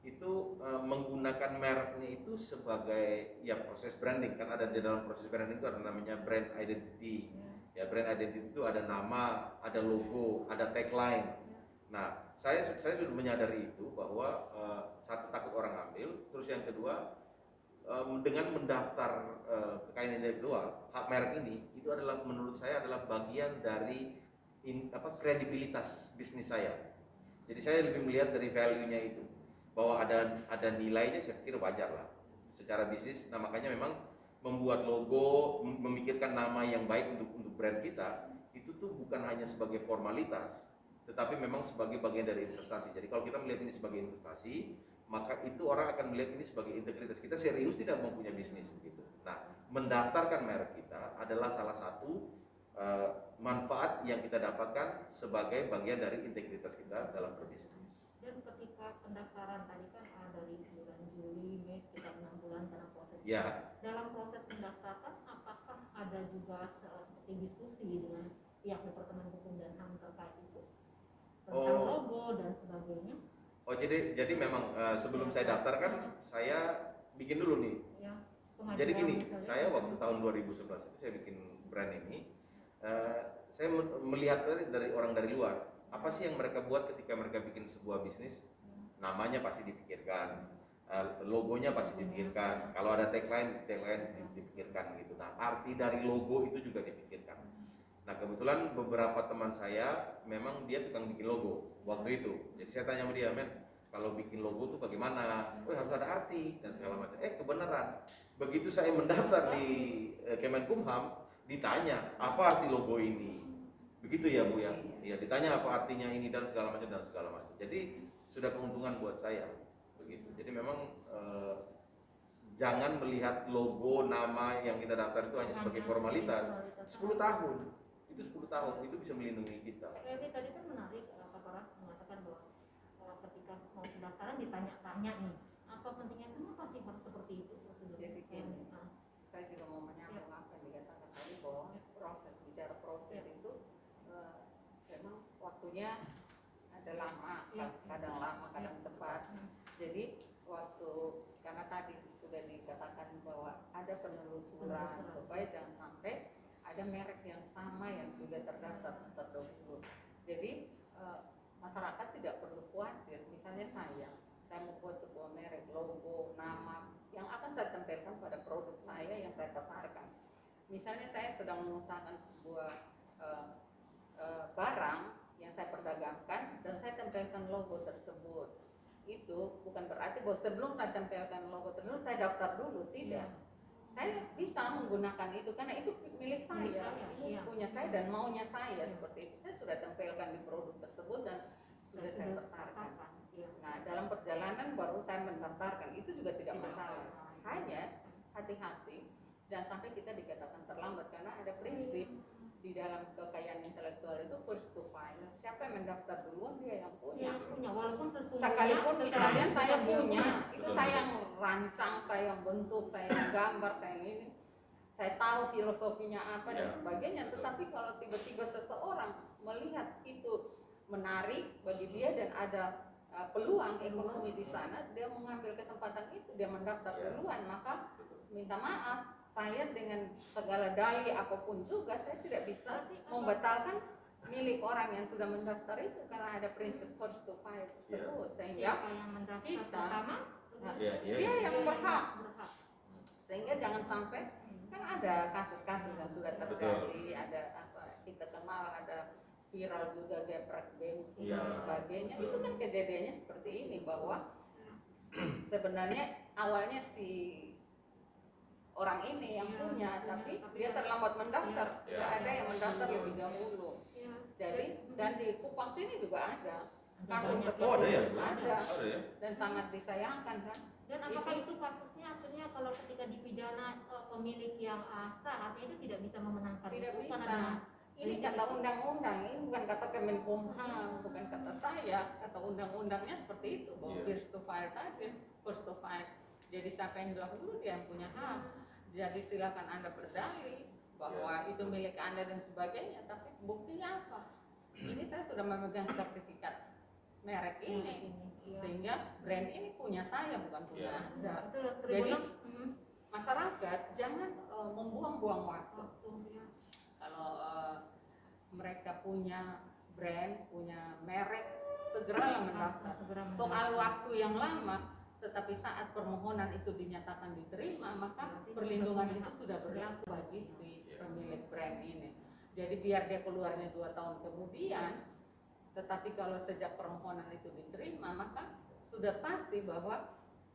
[SPEAKER 3] itu menggunakan mereknya itu sebagai proses branding. Kan ada di dalam proses branding itu ada namanya brand identity. Ya, brand identity itu ada nama, ada logo, ada tagline. Nah, saya sudah menyadari itu bahwa satu, takut orang ambil, terus yang kedua dengan mendaftar kekayaan intelektual hak merek ini, itu adalah menurut saya adalah bagian dari kredibilitas bisnis saya. Jadi saya lebih melihat dari value-nya itu, bahwa ada nilainya, saya pikir wajar lah secara bisnis. Nah, makanya memang membuat logo, memikirkan nama yang baik untuk brand kita, itu tuh bukan hanya sebagai formalitas, tetapi memang sebagai bagian dari investasi. Jadi kalau kita melihat ini sebagai investasi, maka itu orang akan melihat ini sebagai integritas. Kita serius tidak mau punya bisnis begitu. Nah, mendaftarkan merek kita adalah salah satu manfaat yang kita dapatkan sebagai bagian dari integritas kita dalam berbisnis.
[SPEAKER 1] Dan ketika pendaftaran tadi kan dari bulan Juli, Mei, sekitar 6 bulan dalam proses.
[SPEAKER 3] Ya.
[SPEAKER 1] Dalam proses pendaftaran, apakah ada juga seperti diskusi dengan pihak Departemen Hukum dan HAM terkait itu tentang logo dan sebagainya?
[SPEAKER 3] Jadi memang sebelum saya daftar kan saya bikin dulu nih. Ya, jadi gini, saya waktu tahun 2011 itu saya bikin brand ini. Saya melihat dari orang dari luar, apa sih yang mereka buat ketika mereka bikin sebuah bisnis? Namanya pasti dipikirkan, logonya pasti dipikirkan, kalau ada tagline dipikirkan gitu. Nah, arti dari logo itu juga dipikirkan. Nah, kebetulan beberapa teman saya memang dia tukang bikin logo waktu itu. Jadi saya tanya sama dia, men, kalau bikin logo tuh bagaimana? Harus ada arti dan segala macam. Kebenaran. Begitu saya mendaftar di Kemenkumham, ditanya apa arti logo ini. Begitu ya Bu ya. Iya, ditanya apa artinya ini dan segala macam. Jadi sudah keuntungan buat saya. Begitu. Jadi memang jangan melihat logo, nama yang kita daftar itu hanya sebagai formalitas. 10 tahun. Itu 10 tahun itu bisa melindungi kita.
[SPEAKER 1] Tadi kan menarik, Pak Farah mengatakan bahwa ketika mau pendaftaran ditanya-tanya nih, apa pentingnya, kenapa sih harus seperti itu prosedurnya?
[SPEAKER 2] Jadi saya juga mau menyambung apa yang dikatakan tadi, bahwa bicara proses itu memang waktunya ada lama, kadang lama, kadang cepat. Jadi karena tadi sudah dikatakan bahwa ada penelusuran supaya jangan sampai ada merek yang sama yang sudah terdaftar terdaftar. Jadi masyarakat tidak perlu khawatir. Misalnya saya membuat sebuah merek, logo, nama yang akan saya tempelkan pada produk saya yang saya pasarkan. Misalnya saya sedang mengusahakan sebuah barang yang saya perdagangkan dan saya tempelkan logo tersebut. Itu bukan berarti bahwa sebelum saya tempelkan logo tersebut saya daftar dulu, tidak. Saya bisa menggunakan itu karena itu milik saya, punya saya dan maunya saya seperti itu. Saya sudah tempelkan di produk tersebut dan sudah saya pasarkan. Nah, dalam perjalanan baru saya mendaftarkan, itu juga tidak masalah. Hanya hati-hati jangan sampai kita dikatakan terlambat, karena ada prinsip di dalam kekayaan intelektual itu first to file. mendaftar duluan dia yang punya.
[SPEAKER 1] Yang punya, walaupun sesungguhnya
[SPEAKER 2] Sekalipun misalnya
[SPEAKER 1] secara
[SPEAKER 2] saya
[SPEAKER 1] dia
[SPEAKER 2] punya, itu
[SPEAKER 3] Betul.
[SPEAKER 2] saya yang rancang, saya yang bentuk, saya yang gambar, saya yang ini, saya tahu filosofinya apa dan
[SPEAKER 3] Ya.
[SPEAKER 2] sebagainya.
[SPEAKER 3] Betul.
[SPEAKER 2] Tetapi kalau tiba-tiba seseorang melihat itu menarik bagi dia dan ada peluang ekonomi di sana, dia mengambil kesempatan itu, dia mendaftar
[SPEAKER 3] Ya.
[SPEAKER 2] duluan, maka
[SPEAKER 3] Betul.
[SPEAKER 2] minta maaf, saya dengan segala dalih apapun juga saya tidak bisa
[SPEAKER 1] Berarti apa?
[SPEAKER 2] membatalkan milik orang yang sudah mendaftar itu karena ada prinsip first to file tersebut, sehingga
[SPEAKER 1] siapa yang mendaftar
[SPEAKER 2] kita-
[SPEAKER 1] pertama
[SPEAKER 3] Iya, iya.
[SPEAKER 2] dia yang berhak.
[SPEAKER 1] berhak.
[SPEAKER 2] Sehingga jangan sampai, kan ada kasus-kasus yang sudah terjadi, ada apa kita kenal, ada viral juga geprek bensin
[SPEAKER 3] Iya,
[SPEAKER 2] dan sebagainya.
[SPEAKER 3] betul.
[SPEAKER 2] Itu kan kejadiannya seperti ini, bahwa sebenarnya awalnya si orang ini yang
[SPEAKER 1] Iya,
[SPEAKER 2] punya,
[SPEAKER 1] punya,
[SPEAKER 2] tapi
[SPEAKER 1] tapi
[SPEAKER 2] dia terlambat mendaftar.
[SPEAKER 3] Iya.
[SPEAKER 2] Sudah ada yang mendaftar lebih dahulu.
[SPEAKER 1] Iya.
[SPEAKER 2] Jadi dan di Kupang sini juga ada kasus
[SPEAKER 1] banyak.
[SPEAKER 2] seperti
[SPEAKER 3] Oh, ada ya?
[SPEAKER 2] itu. Ada,
[SPEAKER 3] Ada ya?
[SPEAKER 2] dan sangat disayangkan kan.
[SPEAKER 1] Dan apakah itu kasusnya akhirnya kalau ketika dipidana pemilik yang sah, artinya itu tidak bisa memenangkan
[SPEAKER 2] Tidak
[SPEAKER 1] itu
[SPEAKER 2] bisa.
[SPEAKER 1] karena dengan
[SPEAKER 2] Ini kata undang-undang, ini bukan kata Kemenkumham, bukan kata saya, kata undang-undangnya seperti itu, bahwa
[SPEAKER 3] Iya.
[SPEAKER 2] first to file tadi, first to file. Jadi siapa yang dahulu dia yang punya hak. Jadi silakan Anda berdalih bahwa itu milik Anda dan sebagainya, tapi buktinya apa? Ini saya sudah memegang sertifikat merek ini,
[SPEAKER 1] Iya.
[SPEAKER 2] sehingga brand ini punya saya, bukan punya
[SPEAKER 3] Iya.
[SPEAKER 2] Anda.
[SPEAKER 1] Itu tribunal
[SPEAKER 2] Masyarakat jangan membuang-buang waktu.
[SPEAKER 1] waktu ya.
[SPEAKER 2] Kalau mereka punya brand, punya merek, segeralah mendaftar.
[SPEAKER 1] Segera
[SPEAKER 2] Soal
[SPEAKER 1] mendaftar.
[SPEAKER 2] waktu yang lama, tetapi saat permohonan itu dinyatakan diterima, maka
[SPEAKER 1] Berarti
[SPEAKER 2] perlindungan
[SPEAKER 1] sudah
[SPEAKER 2] itu
[SPEAKER 1] berhak.
[SPEAKER 2] sudah berlaku bagi si
[SPEAKER 3] Iya.
[SPEAKER 2] pemilik brand ini. Jadi biar dia keluarnya 2 tahun kemudian, tetapi kalau sejak permohonan itu diterima, maka sudah pasti bahwa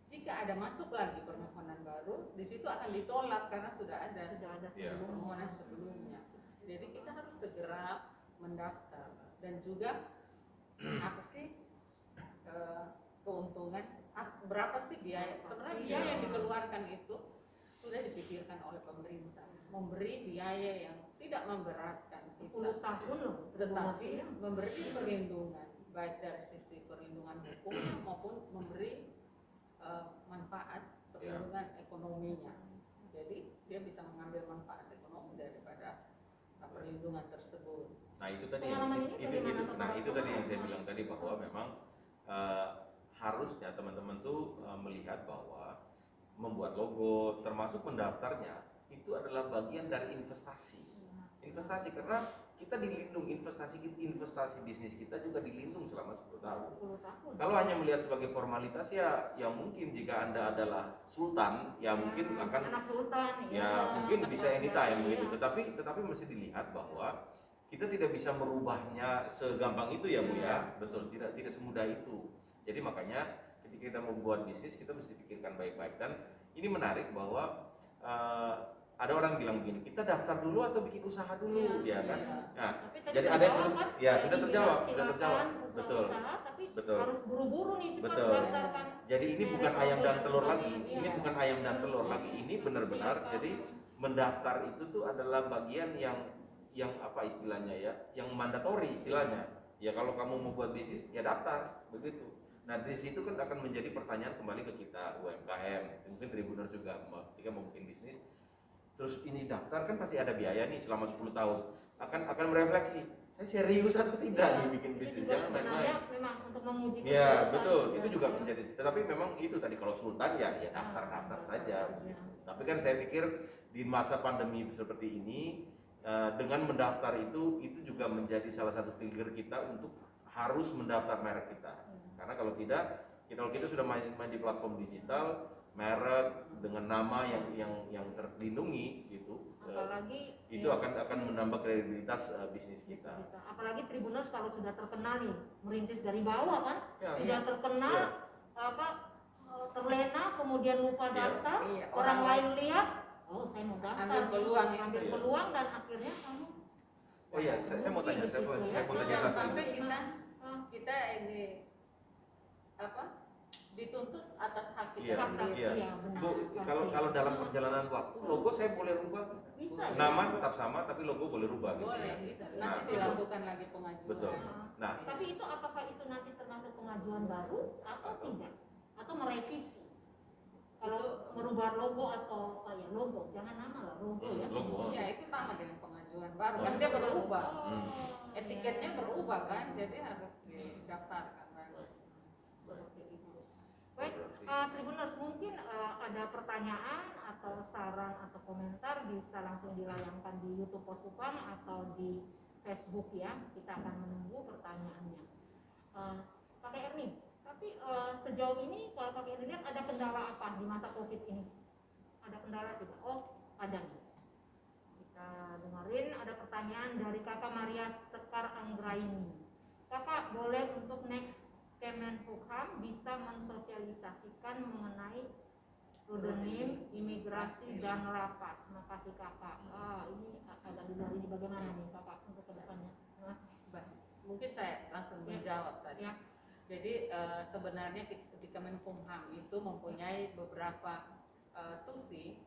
[SPEAKER 2] jika ada masuk lagi permohonan baru, di situ akan ditolak karena sudah ada
[SPEAKER 3] Iya.
[SPEAKER 2] permohonan sebelumnya. Jadi kita harus segera mendaftar dan juga apa sih keuntungan, berapa sih biaya? Sebenarnya biaya yang dikeluarkan itu sudah dipikirkan oleh pemerintah, memberi biaya yang tidak memberatkan
[SPEAKER 1] 10
[SPEAKER 2] kita,
[SPEAKER 1] tahun loh
[SPEAKER 2] tetapi
[SPEAKER 1] tribunal.
[SPEAKER 2] memberi perlindungan baik dari sisi perlindungan hukum maupun memberi manfaat perlindungan ekonominya. Jadi dia bisa mengambil manfaat ekonomi daripada perlindungan tersebut.
[SPEAKER 3] Nah itu tadi
[SPEAKER 1] Pengalaman ini bagaimana, Pak?
[SPEAKER 3] nah itu tadi yang saya bilang tadi, bahwa memang harusnya teman-teman tuh melihat bahwa membuat logo termasuk mendaftarnya itu adalah bagian dari investasi karena kita dilindung, investasi bisnis kita juga dilindung selama 10 tahun.
[SPEAKER 1] 10 tahun.
[SPEAKER 3] Kalau hanya melihat sebagai formalitas ya mungkin jika Anda adalah sultan ya mungkin akan
[SPEAKER 1] anak sultan
[SPEAKER 3] ya mungkin bisa anytime begitu, tetapi mesti dilihat bahwa kita tidak bisa merubahnya segampang itu ya Bu ya. Betul, tidak semudah itu. Jadi makanya ketika kita membuat bisnis kita mesti pikirkan baik-baik. Dan ini menarik bahwa ada orang bilang begini, kita daftar dulu atau bikin usaha dulu, ya kan? Nah,
[SPEAKER 1] Tapi tadi
[SPEAKER 3] jadi ada yang
[SPEAKER 1] terjawab,
[SPEAKER 3] terus,
[SPEAKER 1] kan?
[SPEAKER 3] ya
[SPEAKER 1] Tadi
[SPEAKER 3] sudah
[SPEAKER 1] dibilang
[SPEAKER 3] terjawab,
[SPEAKER 1] silakan buka
[SPEAKER 3] betul,
[SPEAKER 1] usaha, tapi
[SPEAKER 3] betul.
[SPEAKER 1] harus buru-buru nih cepat
[SPEAKER 3] Betul.
[SPEAKER 1] daftarkan.
[SPEAKER 3] Jadi ini
[SPEAKER 1] merek,
[SPEAKER 3] bukan ayam
[SPEAKER 1] logo
[SPEAKER 3] dan telur lagi,
[SPEAKER 1] sebagainya.
[SPEAKER 3] ini
[SPEAKER 1] Iya.
[SPEAKER 3] bukan ayam dan telur lagi, ini benar-benar.
[SPEAKER 1] Siapa?
[SPEAKER 3] Jadi mendaftar itu tuh adalah bagian yang apa istilahnya ya, yang mandatori istilahnya. Ya kalau kamu mau buat bisnis ya daftar, begitu. Nah di situ kan akan menjadi pertanyaan kembali ke kita UMKM, mungkin Tribuners juga ketika mau bikin bisnis, terus ini daftar kan pasti ada biaya nih selama 10 tahun, akan merefleksi, saya serius atau tidak nih bikin
[SPEAKER 1] Itu
[SPEAKER 3] bisnis,
[SPEAKER 1] juga
[SPEAKER 3] jangan main-main.
[SPEAKER 1] sebenarnya memang untuk menguji
[SPEAKER 3] Ya
[SPEAKER 1] keseriusan
[SPEAKER 3] betul,
[SPEAKER 1] juga.
[SPEAKER 3] itu juga menjadi. Tetapi memang itu tadi kalau sultan ya daftar saja. Tapi kan saya pikir di masa pandemi seperti ini dengan mendaftar itu juga menjadi salah satu trigger kita untuk harus mendaftar merek kita. Karena kalau kita sudah main di platform digital, merek dengan nama yang terlindungi gitu.
[SPEAKER 1] Apalagi
[SPEAKER 3] Itu
[SPEAKER 1] ya,
[SPEAKER 3] akan menambah kredibilitas bisnis kita.
[SPEAKER 1] apalagi Tribuners kalau sudah terkenal nih, merintis dari bawah kan,
[SPEAKER 3] Ya,
[SPEAKER 1] sudah terkenal
[SPEAKER 3] Iya.
[SPEAKER 1] terlena kemudian lupa
[SPEAKER 3] Iya.
[SPEAKER 1] daftar,
[SPEAKER 2] Iya,
[SPEAKER 1] orang lain lihat, oh saya mau daftar,
[SPEAKER 2] ambil
[SPEAKER 1] nih.
[SPEAKER 2] peluang ya.
[SPEAKER 1] ambil
[SPEAKER 3] Iya.
[SPEAKER 1] peluang dan akhirnya kamu
[SPEAKER 3] Oh iya, saya mau tanya, saya mau tanya
[SPEAKER 2] Jangan
[SPEAKER 3] satu.
[SPEAKER 2] sampai
[SPEAKER 1] Ah.
[SPEAKER 2] kita ini apa dituntut atas hak kita
[SPEAKER 3] Iya,
[SPEAKER 2] sendiri.
[SPEAKER 3] iya.
[SPEAKER 1] Iya, benar.
[SPEAKER 3] Bu, kalau dalam perjalanan waktu logo saya boleh rubah.
[SPEAKER 1] Bisa ya?
[SPEAKER 3] Nama tetap sama tapi logo boleh rubah gitu
[SPEAKER 2] Boleh,
[SPEAKER 3] ya.
[SPEAKER 2] bisa.
[SPEAKER 3] Nah,
[SPEAKER 2] Nanti
[SPEAKER 3] itu.
[SPEAKER 2] dilakukan lagi pengajuan.
[SPEAKER 3] Betul. Nah,
[SPEAKER 1] Tapi itu apakah itu nanti termasuk pengajuan baru atau tidak? Atau merevisi? Kalau merubah logo atau ya logo, jangan nama lah, logo ya.
[SPEAKER 3] logo.
[SPEAKER 2] Ya itu sama dengan pengajuan baru kan dia berubah.
[SPEAKER 1] Oh,
[SPEAKER 2] Etiketnya
[SPEAKER 1] iya.
[SPEAKER 2] berubah kan, jadi harus didaftarkan lagi.
[SPEAKER 1] Seperti itu. Baik, Tribuners, mungkin ada pertanyaan atau saran atau komentar bisa langsung dilayangkan di YouTube Poskupam atau di Facebook ya. Kita akan menunggu pertanyaannya. Kakek Erni, tapi sejauh ini kalau Kakek Erni lihat ada kendala apa di masa COVID ini? Ada kendala tidak? Oh, ada nih. Kita dengerin ada pertanyaan dari Kakak Maria Sekar Anggraini. Kakak boleh untuk next Kemenkumham bisa mensosialisasikan mengenai pseudonym, imigrasi dan lapas. Makasih kakak. Ini agak di luar ini bagaimana nih kakak untuk kedepannya?
[SPEAKER 2] Baik, mungkin saya langsung menjawab saja.
[SPEAKER 1] Ya.
[SPEAKER 2] Jadi sebenarnya di Kemenkumham itu mempunyai beberapa tusi,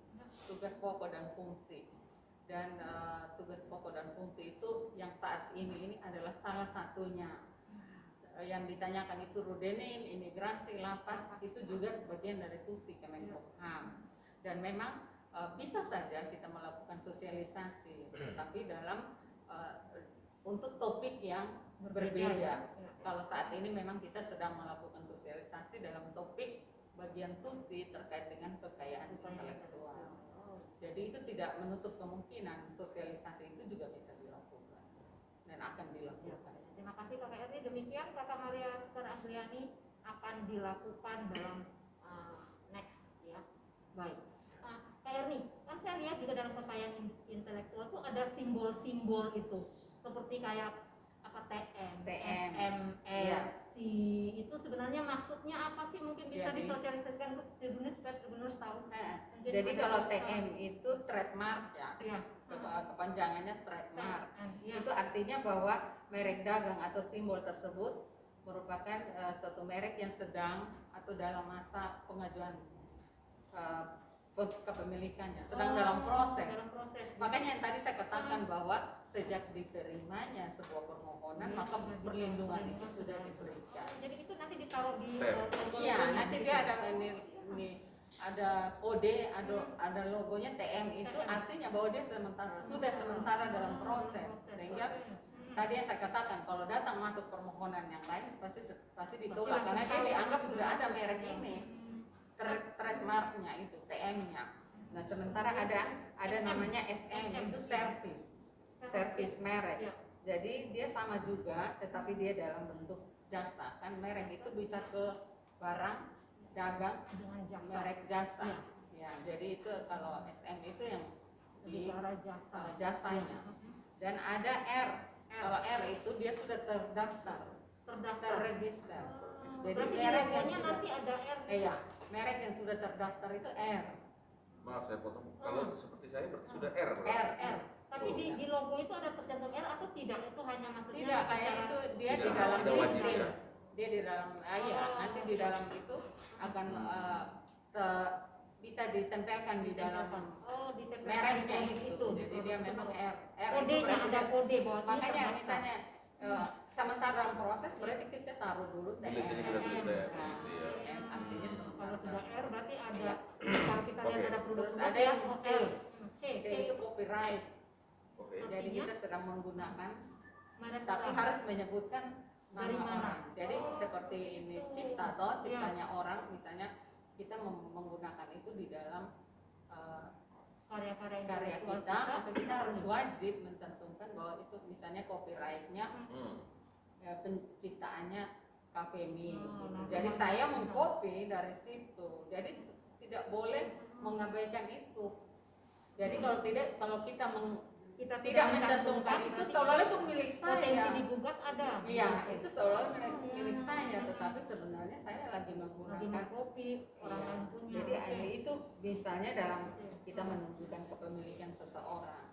[SPEAKER 2] tugas pokok dan fungsi. Dan tugas pokok dan fungsi itu yang saat ini adalah salah satunya. Yang ditanyakan itu rudenim, imigrasi, lapas itu juga bagian dari tusi Kemenkumham. Dan memang bisa saja kita melakukan sosialisasi, tapi dalam untuk topik yang berbeda. Kalau saat ini memang kita sedang melakukan sosialisasi dalam topik bagian tusi terkait dengan kekayaan intelektual. Jadi itu tidak menutup kemungkinan sosialisasi itu juga bisa dilakukan dan akan dilakukan.
[SPEAKER 1] Terima kasih Kakak Erni. Demikian Kakak Maria Sekar Anggraini akan dilakukan dalam next ya. Baik. Kak Erni, kan saya lihat juga dalam kekayaan intelektual itu ada simbol-simbol itu seperti kayak apa TM, SMS, itu sebenarnya maksudnya apa sih? Mungkin bisa disosialisasikan untuk Tribuners supaya Tribuners tahu.
[SPEAKER 2] Jadi kalau TM itu trademark ya.
[SPEAKER 1] Iya.
[SPEAKER 2] Kepanjangannya trademark.
[SPEAKER 1] Iya.
[SPEAKER 2] Itu artinya bahwa merek dagang atau simbol tersebut merupakan suatu merek yang sedang atau dalam masa pengajuan kepemilikannya, sedang dalam proses. Makanya yang tadi saya katakan bahwa sejak diterimanya sebuah permohonan maka perlindungan itu sudah diberikan.
[SPEAKER 1] Jadi itu nanti ditaruh di
[SPEAKER 2] Iya, nanti dia ada ini ada kode, ada logonya TM itu artinya bahwa dia sudah sementara dalam proses. Sehingga tadi yang saya katakan kalau datang masuk permohonan yang lain pasti ditolak karena dia dianggap sudah ada merek ini. Trademarknya itu TM-nya. Nah sementara ada namanya SM itu service merek. Jadi dia sama juga, tetapi dia dalam bentuk jasa. Kan merek itu bisa ke barang, dagang, merek jasa. Ya, jadi itu kalau SM itu yang di jasanya. Dan ada R. Kalau R itu dia sudah terregister. Jadi merek yang
[SPEAKER 1] nanti ada R.
[SPEAKER 2] Iya. Merek yang sudah terdaftar itu R.
[SPEAKER 3] Maaf saya potong. Kalau seperti saya berarti sudah R.
[SPEAKER 2] R.
[SPEAKER 1] Tapi di logo itu ada tercantum R atau tidak? Itu hanya maksudnya
[SPEAKER 2] tidak kayak itu dia di dalam sistem. Dia di dalam nanti di dalam itu akan bisa ditempelkan di dalam mereknya itu. Jadi dia memang R.
[SPEAKER 1] Kodenya ada kode bahwa
[SPEAKER 2] makanya misalnya sementara dalam proses berarti kita taruh dulu TM. Artinya
[SPEAKER 1] kalau sudah R berarti ada kalau kita lihat ada produk
[SPEAKER 2] ada yang
[SPEAKER 1] C
[SPEAKER 2] itu copyright. Jadi kita sedang menggunakan tapi harus menyebutkan nama orang. Jadi seperti ini ciptanya orang misalnya kita menggunakan itu di dalam karya kita atau kita harus wajib mencantumkan bahwa itu misalnya copyrightnya penciptaannya Kafemi. Jadi saya mengcopy dari situ. Jadi tidak boleh mengabaikan itu. Jadi kalau kita tidak mencantumkan itu seolah-olah itu milik saya.
[SPEAKER 1] Potensi digugat ada.
[SPEAKER 2] Iya, itu seolah-olah milik saya, tetapi sebenarnya saya lagi menggunakan
[SPEAKER 1] kopi orang lain punya.
[SPEAKER 2] Jadi itu misalnya dalam kita menunjukkan kepemilikan seseorang.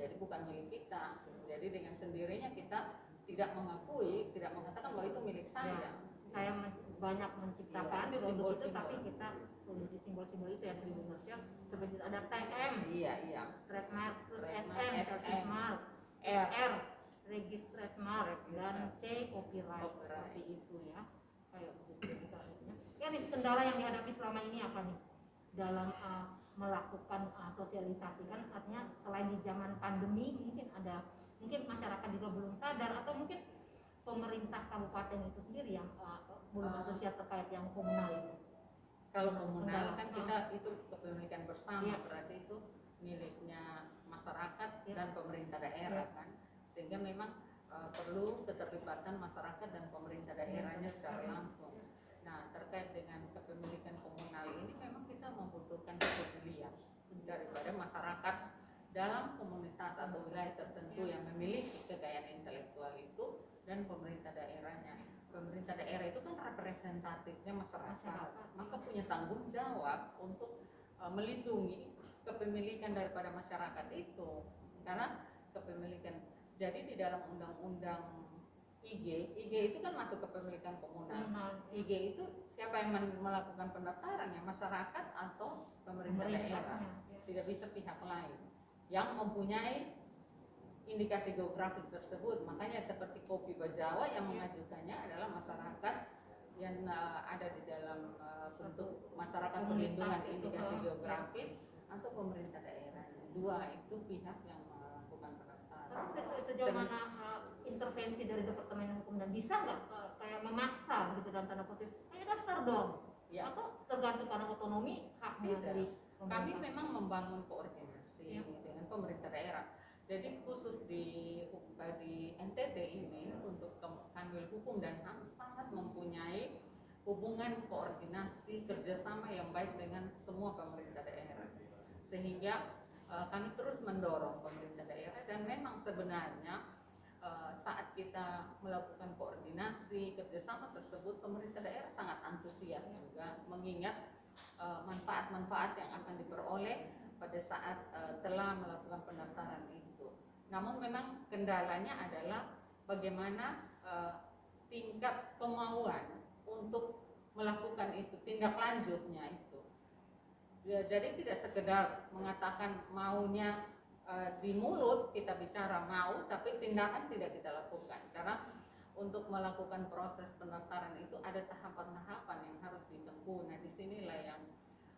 [SPEAKER 2] Jadi bukan milik kita. Jadi dengan sendirinya kita tidak mengakui, tidak mengatakan bahwa itu milik saya.
[SPEAKER 1] Saya banyak menciptakan
[SPEAKER 2] Iya,
[SPEAKER 1] produk itu,
[SPEAKER 2] simbol-simbol.
[SPEAKER 1] tapi kita tulis di simbol-simbol itu ya Tribuners ya. Seperti ada TM,
[SPEAKER 2] Iya.
[SPEAKER 1] trademark, terus
[SPEAKER 2] Trademark,
[SPEAKER 1] SM,
[SPEAKER 2] SM,
[SPEAKER 1] trademark, R, registered mark, dan C, copyright.
[SPEAKER 2] Copyright.
[SPEAKER 1] Seperti itu ya. Kayak begitu kita lihatnya. Ya nih, kendala yang dihadapi selama ini apa nih dalam melakukan sosialisasi, kan artinya selain di zaman pandemi mungkin masyarakat juga belum sadar, atau mungkin pemerintah kabupaten itu sendiri yang belum antusias terkait yang komunal itu.
[SPEAKER 2] Kalau komunal
[SPEAKER 1] Kendala.
[SPEAKER 2] kan kita itu kepemilikan bersama,
[SPEAKER 1] Iya.
[SPEAKER 2] berarti itu miliknya masyarakat
[SPEAKER 1] Iya.
[SPEAKER 2] dan pemerintah daerah
[SPEAKER 1] Iya.
[SPEAKER 2] kan, sehingga memang perlu keterlibatan masyarakat dan pemerintah daerahnya secara langsung. Nah, terkait dengan kepemilikan komunal ini memang kita membutuhkan kepedulian daripada masyarakat dalam komunitas atau wilayah tertentu yang memiliki kekayaan intelektual itu, dan pemerintah daerahnya. Pemerintah daerah itu kan representatifnya masyarakat, maka punya tanggung jawab untuk melindungi kepemilikan daripada masyarakat itu, karena kepemilikan. Jadi di dalam undang-undang IG itu kan masuk kepemilikan komunal. IG itu siapa yang melakukan pendaftarannya, masyarakat atau pemerintah daerah, tidak bisa pihak lain yang mempunyai indikasi geografis tersebut. Makanya seperti Kopi Bajawa yang mengajukannya adalah masyarakat yang ada di dalam bentuk masyarakat perlindungan indikasi geografis atau pemerintah daerahnya. Dua itu pihak yang melakukan pendaftaran.
[SPEAKER 1] Sejauh mana intervensi dari Departemen Hukum dan bisa nggak kayak memaksa gitu dalam tanda kutip, ayo daftar dong,
[SPEAKER 2] Ya.
[SPEAKER 1] atau tergantung karena otonomi haknya
[SPEAKER 2] Tidak.
[SPEAKER 1] dari
[SPEAKER 2] Kami
[SPEAKER 1] pemerintah?
[SPEAKER 2] memang membangun koordinasi
[SPEAKER 1] Ya.
[SPEAKER 2] dengan pemerintah daerah. Jadi khusus di NTT ini untuk Kanwil Hukum dan HAM sangat mempunyai hubungan koordinasi kerjasama yang baik dengan semua pemerintah daerah, sehingga kami terus mendorong pemerintah daerah, dan memang sebenarnya saat kita melakukan koordinasi kerjasama tersebut, pemerintah daerah sangat antusias juga, mengingat manfaat-manfaat yang akan diperoleh pada saat telah melakukan pendaftaran itu. Namun memang kendalanya adalah bagaimana tingkat kemauan untuk melakukan itu, tindak lanjutnya itu. Ya, jadi tidak sekedar mengatakan maunya di mulut, kita bicara mau, tapi tindakan tidak kita lakukan. Karena untuk melakukan proses pendaftaran itu ada tahapan-tahapan yang harus ditempuh. Nah, disinilah yang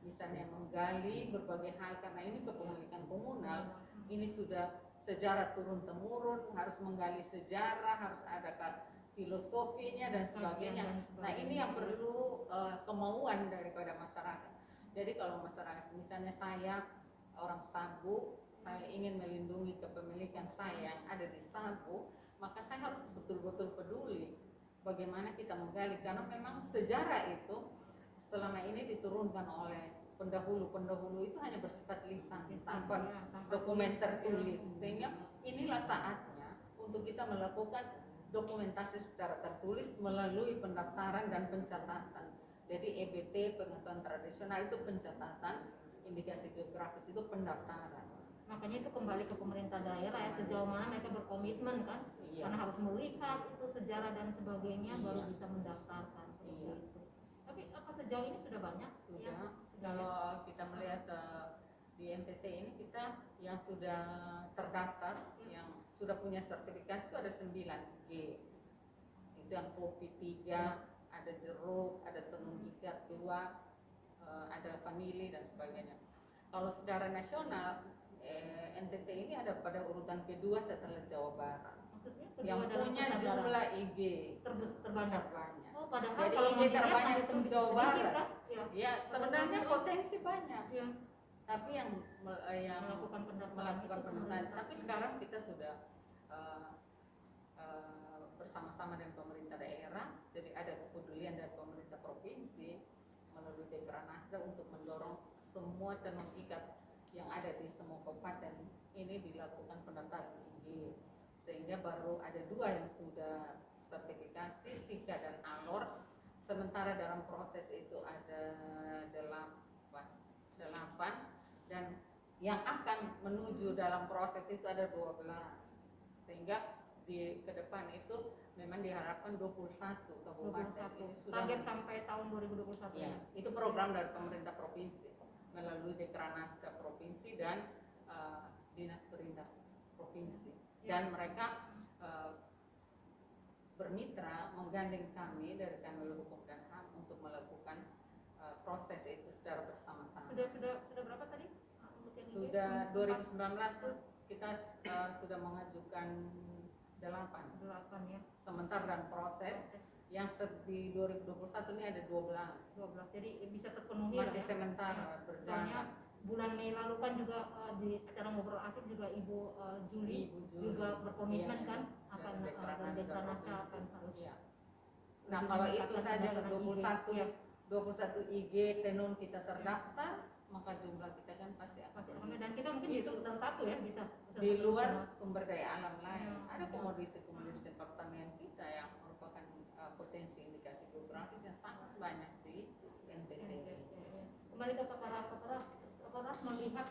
[SPEAKER 2] misalnya menggali berbagai hal, karena ini kepemilikan komunal, ini sudah sejarah turun-temurun, harus menggali sejarah, harus ada filosofinya dan sebagainya. Nah, ini yang perlu kemauan daripada masyarakat. Jadi kalau masyarakat, misalnya saya orang Sabu, saya ingin melindungi kepemilikan saya yang ada di Sabu, maka saya harus betul-betul peduli bagaimana kita menggali, karena memang sejarah itu selama ini diturunkan oleh pendahulu itu hanya bersifat lisan tanpa dokumen tertulis, sehingga inilah saatnya untuk kita melakukan dokumentasi secara tertulis melalui pendaftaran dan pencatatan. Jadi EBT, pengetahuan tradisional, itu pencatatan, indikasi geografis itu pendaftaran.
[SPEAKER 1] Makanya itu kembali ke pemerintah daerah ya, sejauh mana mereka berkomitmen kan,
[SPEAKER 2] Iya.
[SPEAKER 1] karena harus melihat itu sejarah dan sebagainya,
[SPEAKER 2] Iya.
[SPEAKER 1] baru bisa mendaftarkan seperti
[SPEAKER 2] Iya.
[SPEAKER 1] itu. Tapi apa sejauh ini sudah banyak?
[SPEAKER 2] Sudah.
[SPEAKER 1] Ya,
[SPEAKER 2] Kalau kita melihat di NTT ini, kita yang sudah terdaftar, yang sudah punya sertifikasi itu ada 9G. Itu yang kopi 3, ada jeruk, ada tenun ikat 2, ada vanili dan sebagainya. Kalau secara nasional, NTT ini ada pada urutan kedua setelah Jawa Barat.
[SPEAKER 1] maksudnya
[SPEAKER 2] Yang
[SPEAKER 1] kedua dalam
[SPEAKER 2] punya
[SPEAKER 1] kesadaran
[SPEAKER 2] jumlah IG
[SPEAKER 1] terbanyak.
[SPEAKER 2] terbanyak.
[SPEAKER 1] Oh, padahal
[SPEAKER 2] Jadi
[SPEAKER 1] kalau
[SPEAKER 2] IG
[SPEAKER 1] mau dilihat
[SPEAKER 2] terbanyak
[SPEAKER 1] masih
[SPEAKER 2] itu
[SPEAKER 1] sedikit,
[SPEAKER 2] Jawa Barat.
[SPEAKER 1] kan? Ya.
[SPEAKER 2] Ya, sebenarnya potensi banyak.
[SPEAKER 1] Ya.
[SPEAKER 2] Tapi yang
[SPEAKER 1] Melakukan pendaftaran
[SPEAKER 2] melakukan
[SPEAKER 1] itu
[SPEAKER 2] pendaftaran.
[SPEAKER 1] pemerintah.
[SPEAKER 2] Tapi sekarang kita sudah bersama-sama dengan pemerintah daerah, jadi ada kepedulian dari pemerintah provinsi melalui Dekranasda untuk mendorong semua tenun ikat yang ada di semua kabupaten ini dilakukan pendaftaran IG, sehingga baru ada 2 yang sudah sertifikasi, Sika dan Alor. Sementara dalam proses itu ada 8, dan yang akan menuju dalam proses itu ada 12, sehingga di ke depan itu memang diharapkan 21 kabupaten
[SPEAKER 1] 21.
[SPEAKER 2] ini sudah
[SPEAKER 1] Target sampai tahun 2021
[SPEAKER 2] ya, itu program dari pemerintah provinsi melalui Dekranasda provinsi dan Dinas Perindah provinsi. Dan mereka bermitra menggandeng kami dari Kanwil Hukum dan HAM untuk melakukan proses itu secara bersama-sama.
[SPEAKER 1] Sudah berapa tadi? Untuk yang ini?
[SPEAKER 2] Sudah 2019 tuh kita sudah mengajukan 8
[SPEAKER 1] ya.
[SPEAKER 2] sementara dalam proses yang di 2021 ini ada 12.
[SPEAKER 1] Jadi bisa terpenuhi
[SPEAKER 2] Masih
[SPEAKER 1] ya.
[SPEAKER 2] sementara
[SPEAKER 1] Soalnya
[SPEAKER 2] berjalan.
[SPEAKER 1] bulan Mei lalu kan juga di acara ngobrol asik juga Ibu Juli juga berkomitmen
[SPEAKER 2] Iya,
[SPEAKER 1] kan akan
[SPEAKER 2] Dekranasda
[SPEAKER 1] Dekranasda
[SPEAKER 2] provinsi.
[SPEAKER 1] akan harus.
[SPEAKER 2] Iya. Nah, kalau itu saja 21 IG tenun kita terdaftar, maka jumlah kita kan pasti akan
[SPEAKER 1] Pasti ramai. Dan kita mungkin di urutan 1 ya bisa
[SPEAKER 2] di luar
[SPEAKER 1] sama.
[SPEAKER 2] sumber daya alam lain.
[SPEAKER 1] Ya.
[SPEAKER 2] Ada komoditi-komoditi pertanian kita yang merupakan potensi indikasi geografis yang sangat banyak di NTT.
[SPEAKER 1] Kembali ke Pak Ras melihat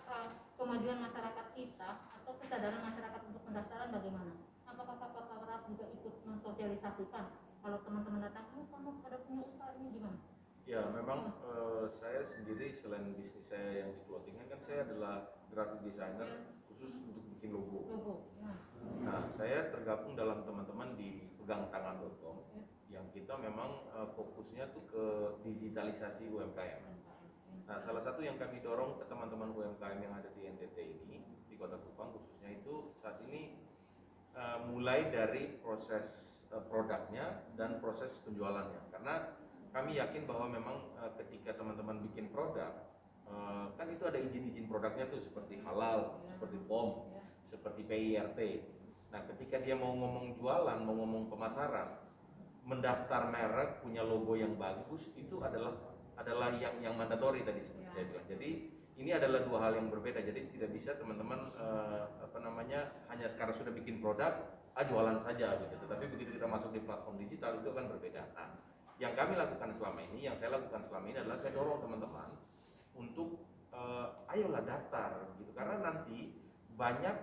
[SPEAKER 1] kemajuan masyarakat kita atau kesadaran masyarakat untuk pendaftaran bagaimana? Apakah Pak Ras juga ikut mensosialisasikan kalau teman-teman datang, kamu pada punya usaha ini gimana?
[SPEAKER 3] Ya, memang saya sendiri selain bisnis saya yang di clothingan kan saya adalah graphic designer khusus untuk bikin logo.
[SPEAKER 1] Ya.
[SPEAKER 3] Nah, saya tergabung dalam teman-teman di pegangtangan.com yang kita memang fokusnya tuh ke digitalisasi UMKM. Nah, salah satu yang kami dorong ke teman-teman UMKM yang ada di NTT ini, di Kota Kupang khususnya itu saat ini mulai dari proses produknya dan proses penjualannya. Karena kami yakin bahwa memang ketika teman-teman bikin produk, kan itu ada izin-izin produknya tuh seperti halal, seperti POM, seperti PIRT. Nah, ketika dia mau ngomong jualan, mau ngomong pemasaran, mendaftar merek, punya logo yang bagus, itu adalah yang mandatori tadi seperti saya bilang. Jadi ini adalah dua hal yang berbeda. Jadi tidak bisa teman-teman hanya sekarang sudah bikin produk, jualan saja gitu. Tetapi begitu kita masuk di platform digital itu akan berbeda. Nah, yang kami lakukan selama ini, yang saya lakukan selama ini adalah saya dorong teman-teman untuk ayolah daftar gitu. Karena nanti banyak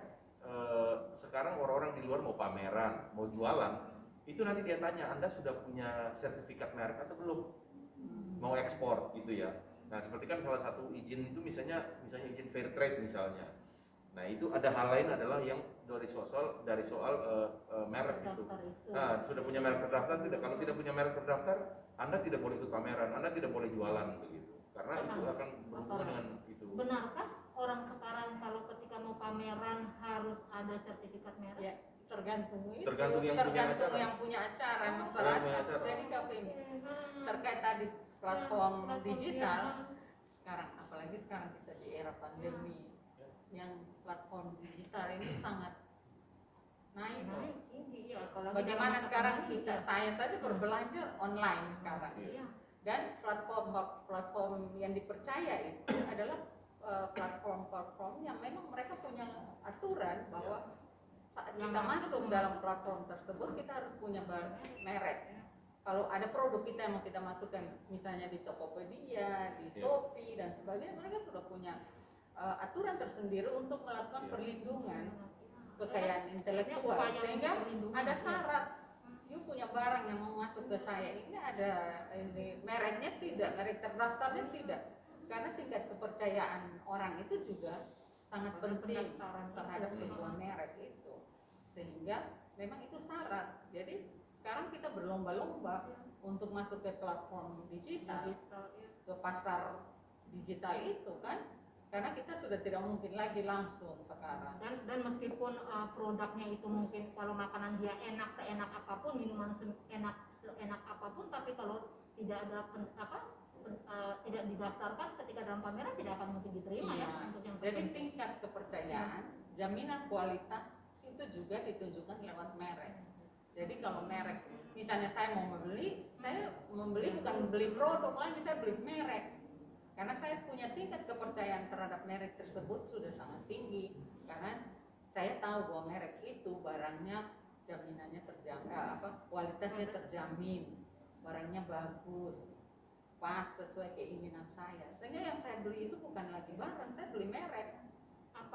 [SPEAKER 3] sekarang orang-orang di luar mau pameran, mau jualan, itu nanti dia tanya, Anda sudah punya sertifikat merek atau belum? Mau ekspor gitu ya. Nah, seperti kan salah satu izin itu misalnya izin fair trade misalnya. Nah, itu ada hal lain adalah yang dari soal merek itu. Nah, sudah punya merek terdaftar tidak? Kalau tidak punya merek terdaftar, Anda tidak boleh ikut pameran, Anda tidak boleh jualan begitu. Karena itu akan berhubungan dengan itu.
[SPEAKER 1] Benarkah orang sekarang kalau ketika mau pameran harus ada sertifikat merek?
[SPEAKER 2] Ya, tergantung yang punya acara masyarakat. Jadi KPM terkait tadi platform digital sekarang, apalagi sekarang kita di era pandemi, yang platform digital ini sangat naik.
[SPEAKER 1] Tinggi ya.
[SPEAKER 2] Bagaimana sekarang saya saja berbelanja online sekarang. Dan platform yang dipercaya itu adalah platform yang memang mereka punya aturan bahwa saat kita masuk dalam platform tersebut kita harus punya merek. Kalau ada produk kita yang mau kita masukkan, misalnya di Tokopedia, di Shopee dan sebagainya, mereka sudah punya aturan tersendiri untuk melakukan perlindungan kekayaan intelektual. Sehingga ada syarat, you punya barang yang mau masuk ke saya ini ada mereknya tidak, merek terdaftarnya tidak. Karena tingkat kepercayaan orang itu juga sangat penting terhadap sebuah merek itu. Sehingga memang itu syarat. Jadi sekarang kita berlomba-lomba untuk masuk ke platform digital, ke pasar digital itu kan, karena kita sudah tidak mungkin lagi langsung sekarang.
[SPEAKER 1] Dan meskipun produknya itu mungkin kalau makanan dia enak seenak apapun, minuman seenak apapun, tapi kalau tidak ada tidak didaftarkan ketika dalam pameran tidak akan mungkin diterima ya. Untuk yang
[SPEAKER 2] jadi tingkat kepercayaan, jaminan kualitas itu juga ditunjukkan lewat merek. Jadi kalau merek, misalnya saya membeli bukan beli produk lagi, saya beli merek. Karena saya punya tingkat kepercayaan terhadap merek tersebut sudah sangat tinggi. Karena saya tahu bahwa merek itu barangnya jaminannya terjaga, kualitasnya terjamin, barangnya bagus, pas sesuai keinginan saya. Sehingga yang saya beli itu bukan lagi barang, saya beli merek.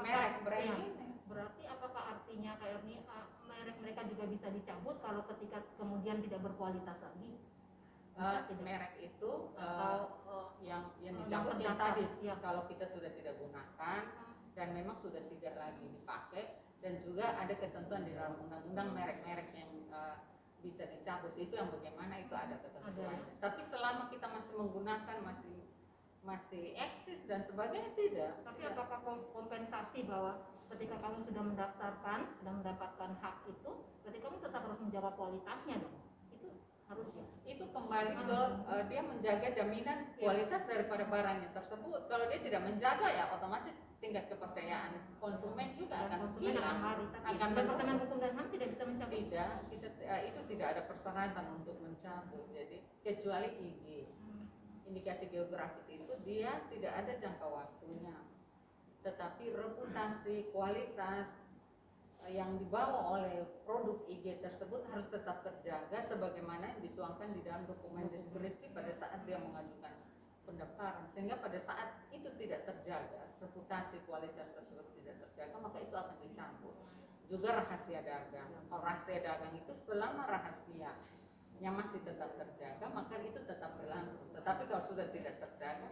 [SPEAKER 2] Merek brand ini.
[SPEAKER 1] Berarti apakah artinya kayak ini merek mereka juga bisa dicabut kalau ketika kemudian tidak berkualitas lagi? Bisa tidak?
[SPEAKER 2] Merek itu yang
[SPEAKER 1] yang
[SPEAKER 2] dicabut yang
[SPEAKER 1] terdaftar,
[SPEAKER 2] tadi
[SPEAKER 1] ya.
[SPEAKER 2] kalau kita sudah tidak gunakan dan memang sudah tidak lagi dipakai, dan juga ada ketentuan di dalam undang-undang merek-merek yang bisa dicabut, itu yang bagaimana itu ada ketentuan. Tapi selama kita masih menggunakan, masih eksis dan sebagainya, tidak.
[SPEAKER 1] Tapi apakah kompensasi bahwa ketika kamu sudah mendaftarkan dan mendapatkan hak itu, berarti kamu tetap harus menjaga kualitasnya dong? Itu harusnya.
[SPEAKER 2] Itu kembali ke dia menjaga jaminan kualitas daripada barangnya tersebut. Kalau dia tidak menjaga, ya otomatis tingkat kepercayaan konsumen juga akan hilang, akan
[SPEAKER 1] Departemen Hukum dan HAM tidak bisa mencabut.
[SPEAKER 2] Tidak, itu tidak ada persyaratan untuk mencabut. Jadi kecuali IG, indikasi geografis itu dia tidak ada jangka waktunya, tetapi reputasi, kualitas yang dibawa oleh produk IG tersebut harus tetap terjaga sebagaimana yang dituangkan di dalam dokumen deskripsi pada saat dia mengajukan pendaftaran. Sehingga pada saat itu tidak terjaga, reputasi kualitas tersebut tidak terjaga, maka itu akan dicabut. Juga rahasia dagang. Kalau rahasia dagang itu selama rahasianya masih tetap terjaga, maka itu tetap berlangsung. Tetapi kalau sudah tidak terjaga,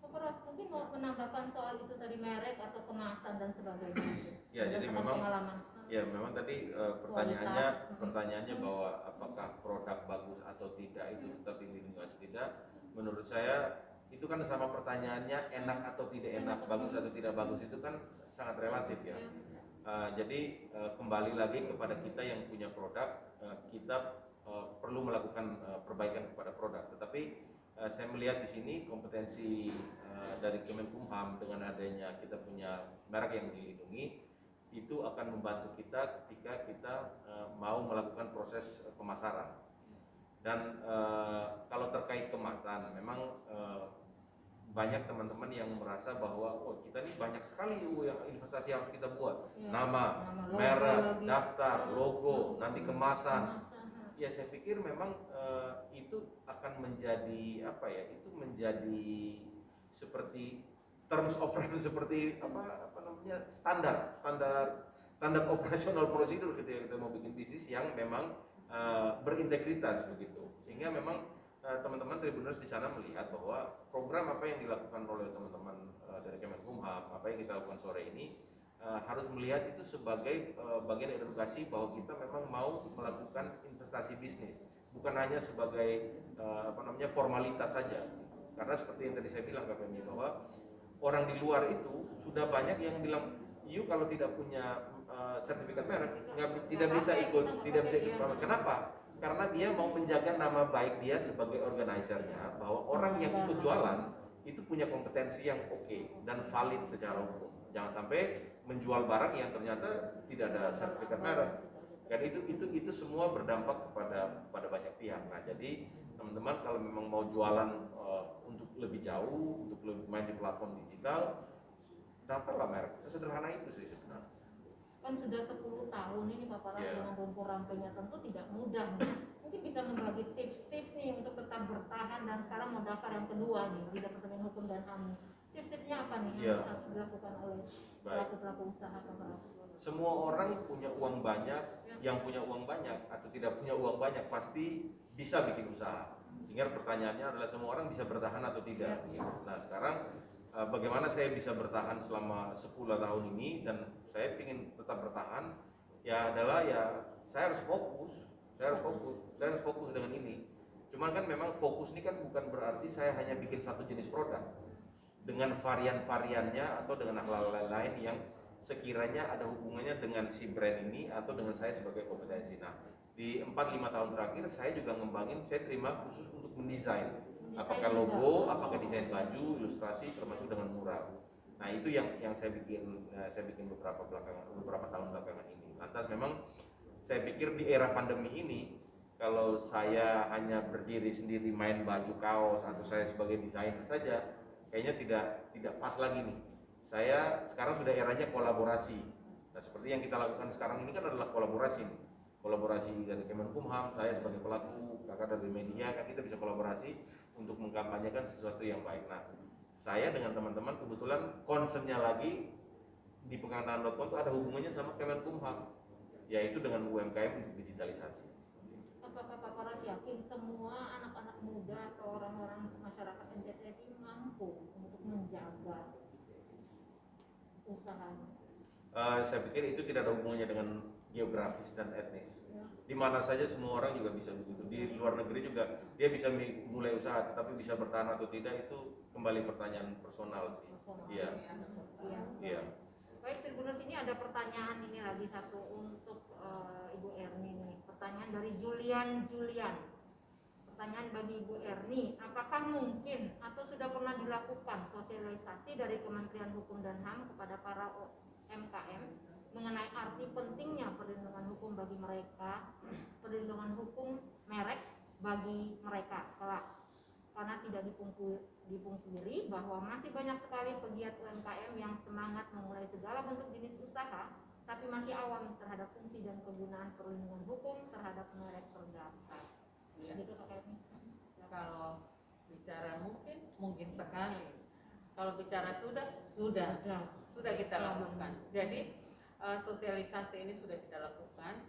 [SPEAKER 2] maka
[SPEAKER 1] mungkin mau menambahkan soal itu tadi, merek atau kemasan dan sebagainya.
[SPEAKER 3] Ya, jadi memang
[SPEAKER 1] pengalaman.
[SPEAKER 3] Ya, memang tadi pertanyaannya bahwa apakah produk bagus atau tidak itu tetap dilindungi atau tidak. Menurut saya itu kan sama pertanyaannya enak atau tidak enak, bagus atau tidak bagus, itu kan sangat relatif ya. Jadi kembali lagi kepada kita yang punya produk, kita perlu melakukan perbaikan kepada produk. Tetapi saya melihat di sini kompetensi dari Kemenkumham dengan adanya kita punya merek yang dilindungi itu akan membantu kita ketika kita mau melakukan proses pemasaran. Dan kalau terkait kemasan, memang banyak teman-teman yang merasa bahwa kita ini banyak sekali yang investasi harus kita buat, nama, merek, daftar, logo, nanti kemasan. Ya, saya pikir memang itu akan menjadi itu menjadi seperti terms of reference, seperti standar operasional prosedur ketika kita mau bikin bisnis yang memang berintegritas begitu. Sehingga memang teman-teman Tribuners di sana melihat bahwa program apa yang dilakukan oleh teman-teman dari Kemenkumham, apa yang kita lakukan sore ini harus melihat itu sebagai bagian edukasi bahwa kita memang mau melakukan investasi bisnis, bukan hanya sebagai formalitas saja. Karena seperti yang tadi saya bilang Kak Femi, bahwa orang di luar itu sudah banyak yang bilang, kalau tidak punya sertifikat merek tidak bisa ikut. Kenapa? Karena dia mau menjaga nama baik dia sebagai organizernya, bahwa orang yang ikut jualan itu punya kompetensi yang oke dan valid secara hukum. Jangan sampai menjual barang yang ternyata tidak ada sertifikat merek. Dan itu semua berdampak kepada banyak pihak. Nah, jadi teman-teman kalau memang mau jualan untuk lebih jauh, untuk lebih main di platform digital, daftarlah merek. Sesederhana itu sih sebenarnya.
[SPEAKER 1] Kan sudah 10 tahun ini Bapak Ras dengan rumpur rampenya, tentu tidak mudah. Mungkin bisa membagi tips-tips nih untuk tetap bertahan, dan sekarang mau daftar yang kedua nih di Departemen Hukum dan HAM. Tips-tipsnya apa nih yang harus dilakukan oleh pelaku-pelaku usaha Bapak Ras?
[SPEAKER 3] Semua orang punya uang banyak, yang punya uang banyak atau tidak punya uang banyak pasti bisa bikin usaha. Sehingga pertanyaannya adalah semua orang bisa bertahan atau tidak. Nah, sekarang bagaimana saya bisa bertahan selama 10 tahun ini dan saya ingin tetap bertahan, adalah saya harus fokus dengan ini. Cuman kan memang fokus ini kan bukan berarti saya hanya bikin satu jenis produk dengan varian-variannya atau dengan hal lain yang sekiranya ada hubungannya dengan si brand ini atau dengan saya sebagai kompetensi. Nah, di 4-5 tahun terakhir saya juga ngembangin, saya terima khusus untuk mendesain, apakah logo, apakah desain baju, ilustrasi, termasuk dengan mural. Nah, itu yang saya bikin beberapa tahun belakangan ini. Lantas memang saya pikir di era pandemi ini, kalau saya hanya berdiri sendiri main baju kaos atau saya sebagai desainer saja, kayaknya tidak pas lagi nih. Saya sekarang sudah eranya kolaborasi. Nah, seperti yang kita lakukan sekarang ini kan adalah kolaborasi dari Kemenkumham, saya sebagai pelaku, kakak dari media, kan kita bisa kolaborasi untuk mengkampanyekan sesuatu yang baik. Nah, saya dengan teman-teman kebetulan concernnya lagi di pegangan.com itu ada hubungannya sama Kemenkumham. yaitu dengan UMKM untuk digitalisasi.
[SPEAKER 1] Apakah Pak Farah yakin semua anak-anak muda atau orang-orang masyarakat NTT ini mampu untuk menjaga usahanya?
[SPEAKER 3] Saya pikir itu tidak ada hubungannya dengan geografis dan etnis. Di mana saja semua orang juga bisa begitu. Di luar negeri juga dia bisa mulai usaha, tetapi bisa bertahan atau tidak itu kembali pertanyaan personal sih. Iya. Iya.
[SPEAKER 1] Baik, Tribuners, ini ada pertanyaan ini lagi satu untuk Ibu Erni nih. Pertanyaan dari Julian. Pertanyaan bagi Ibu Erni, apakah mungkin atau sudah pernah dilakukan sosialisasi dari Kementerian Hukum dan HAM kepada para UMKM mengenai arti pentingnya perlindungan hukum bagi mereka, perlindungan hukum merek bagi mereka kelak? Karena tidak dipungkiri bahwa masih banyak sekali pegiat UMKM yang semangat memulai segala bentuk jenis usaha, tapi masih awam terhadap fungsi dan kegunaan perlindungan hukum terhadap merek terdaftar.
[SPEAKER 2] Ya.
[SPEAKER 1] Gitu Kak Erni.
[SPEAKER 2] Kalau bicara mungkin sekali. Kalau bicara sudah kita lakukan. Jadi sosialisasi ini sudah kita lakukan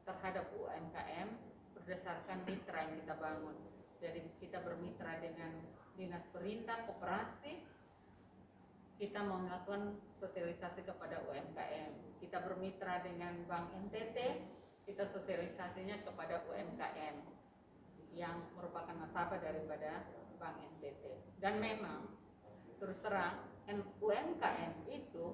[SPEAKER 2] terhadap UMKM berdasarkan mitra yang kita bangun. Jadi kita bermitra dengan dinas perintah, koperasi, kita mau melakukan sosialisasi kepada UMKM. Kita bermitra dengan Bank NTT, kita sosialisasinya kepada UMKM yang merupakan nasabah daripada Bank NTT. Dan memang terus terang UMKM itu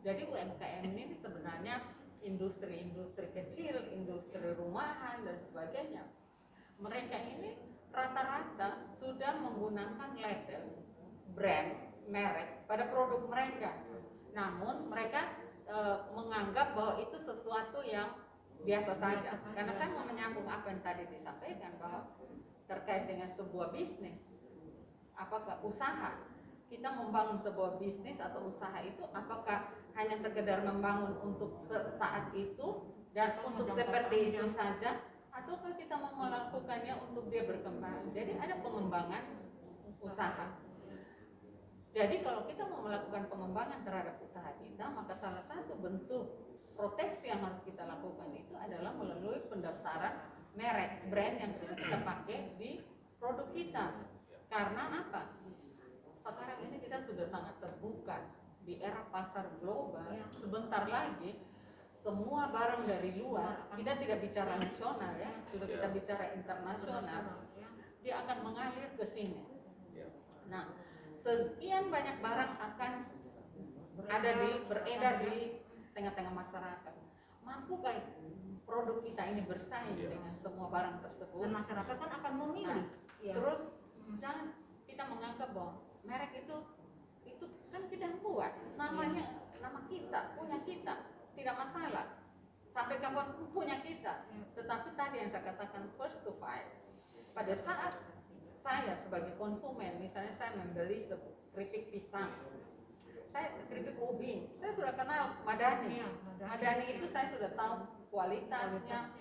[SPEAKER 2] jadi UMKM ini sebenarnya industri kecil, industri rumahan dan sebagainya. Mereka ini rata-rata sudah menggunakan label, brand, merek pada produk mereka. Namun mereka menganggap bahwa itu sesuatu yang biasa saja. Karena saya mau menyambung apa yang tadi disampaikan bahwa terkait dengan sebuah bisnis, apakah usaha, kita membangun sebuah bisnis atau usaha itu apakah hanya sekedar membangun untuk saat itu dan untuk seperti itu saja, ataukah kita mau melakukannya untuk dia berkembang. Jadi ada pengembangan usaha. Jadi kalau kita mau melakukan pengembangan terhadap usaha kita, maka salah satu bentuk proteksi yang harus kita lakukan itu adalah melalui pendaftaran merek, brand yang sudah kita pakai di produk kita. Karena apa? Sekarang ini kita sudah sangat terbuka di era pasar global. Sebentar lagi semua barang dari luar, kita tidak bicara nasional ya, sudah kita bicara internasional, dia akan mengalir ke sini. Nah, sekian banyak barang akan beredar di tengah-tengah masyarakat. Mampukah produk kita ini bersaing dengan semua barang tersebut?
[SPEAKER 1] Dan masyarakat kan akan memilih.
[SPEAKER 2] Terus jangan kita menganggap bahwa merek itu kan kita yang buat, namanya nama kita, punya kita, tidak masalah. Sampai kapan punya kita. Tetapi tadi yang saya katakan first to fight. Pada saat saya sebagai konsumen, misalnya saya membeli keripik pisang, saya keripik ubi, saya sudah kenal Madani. Madani itu saya sudah tahu kualitasnya,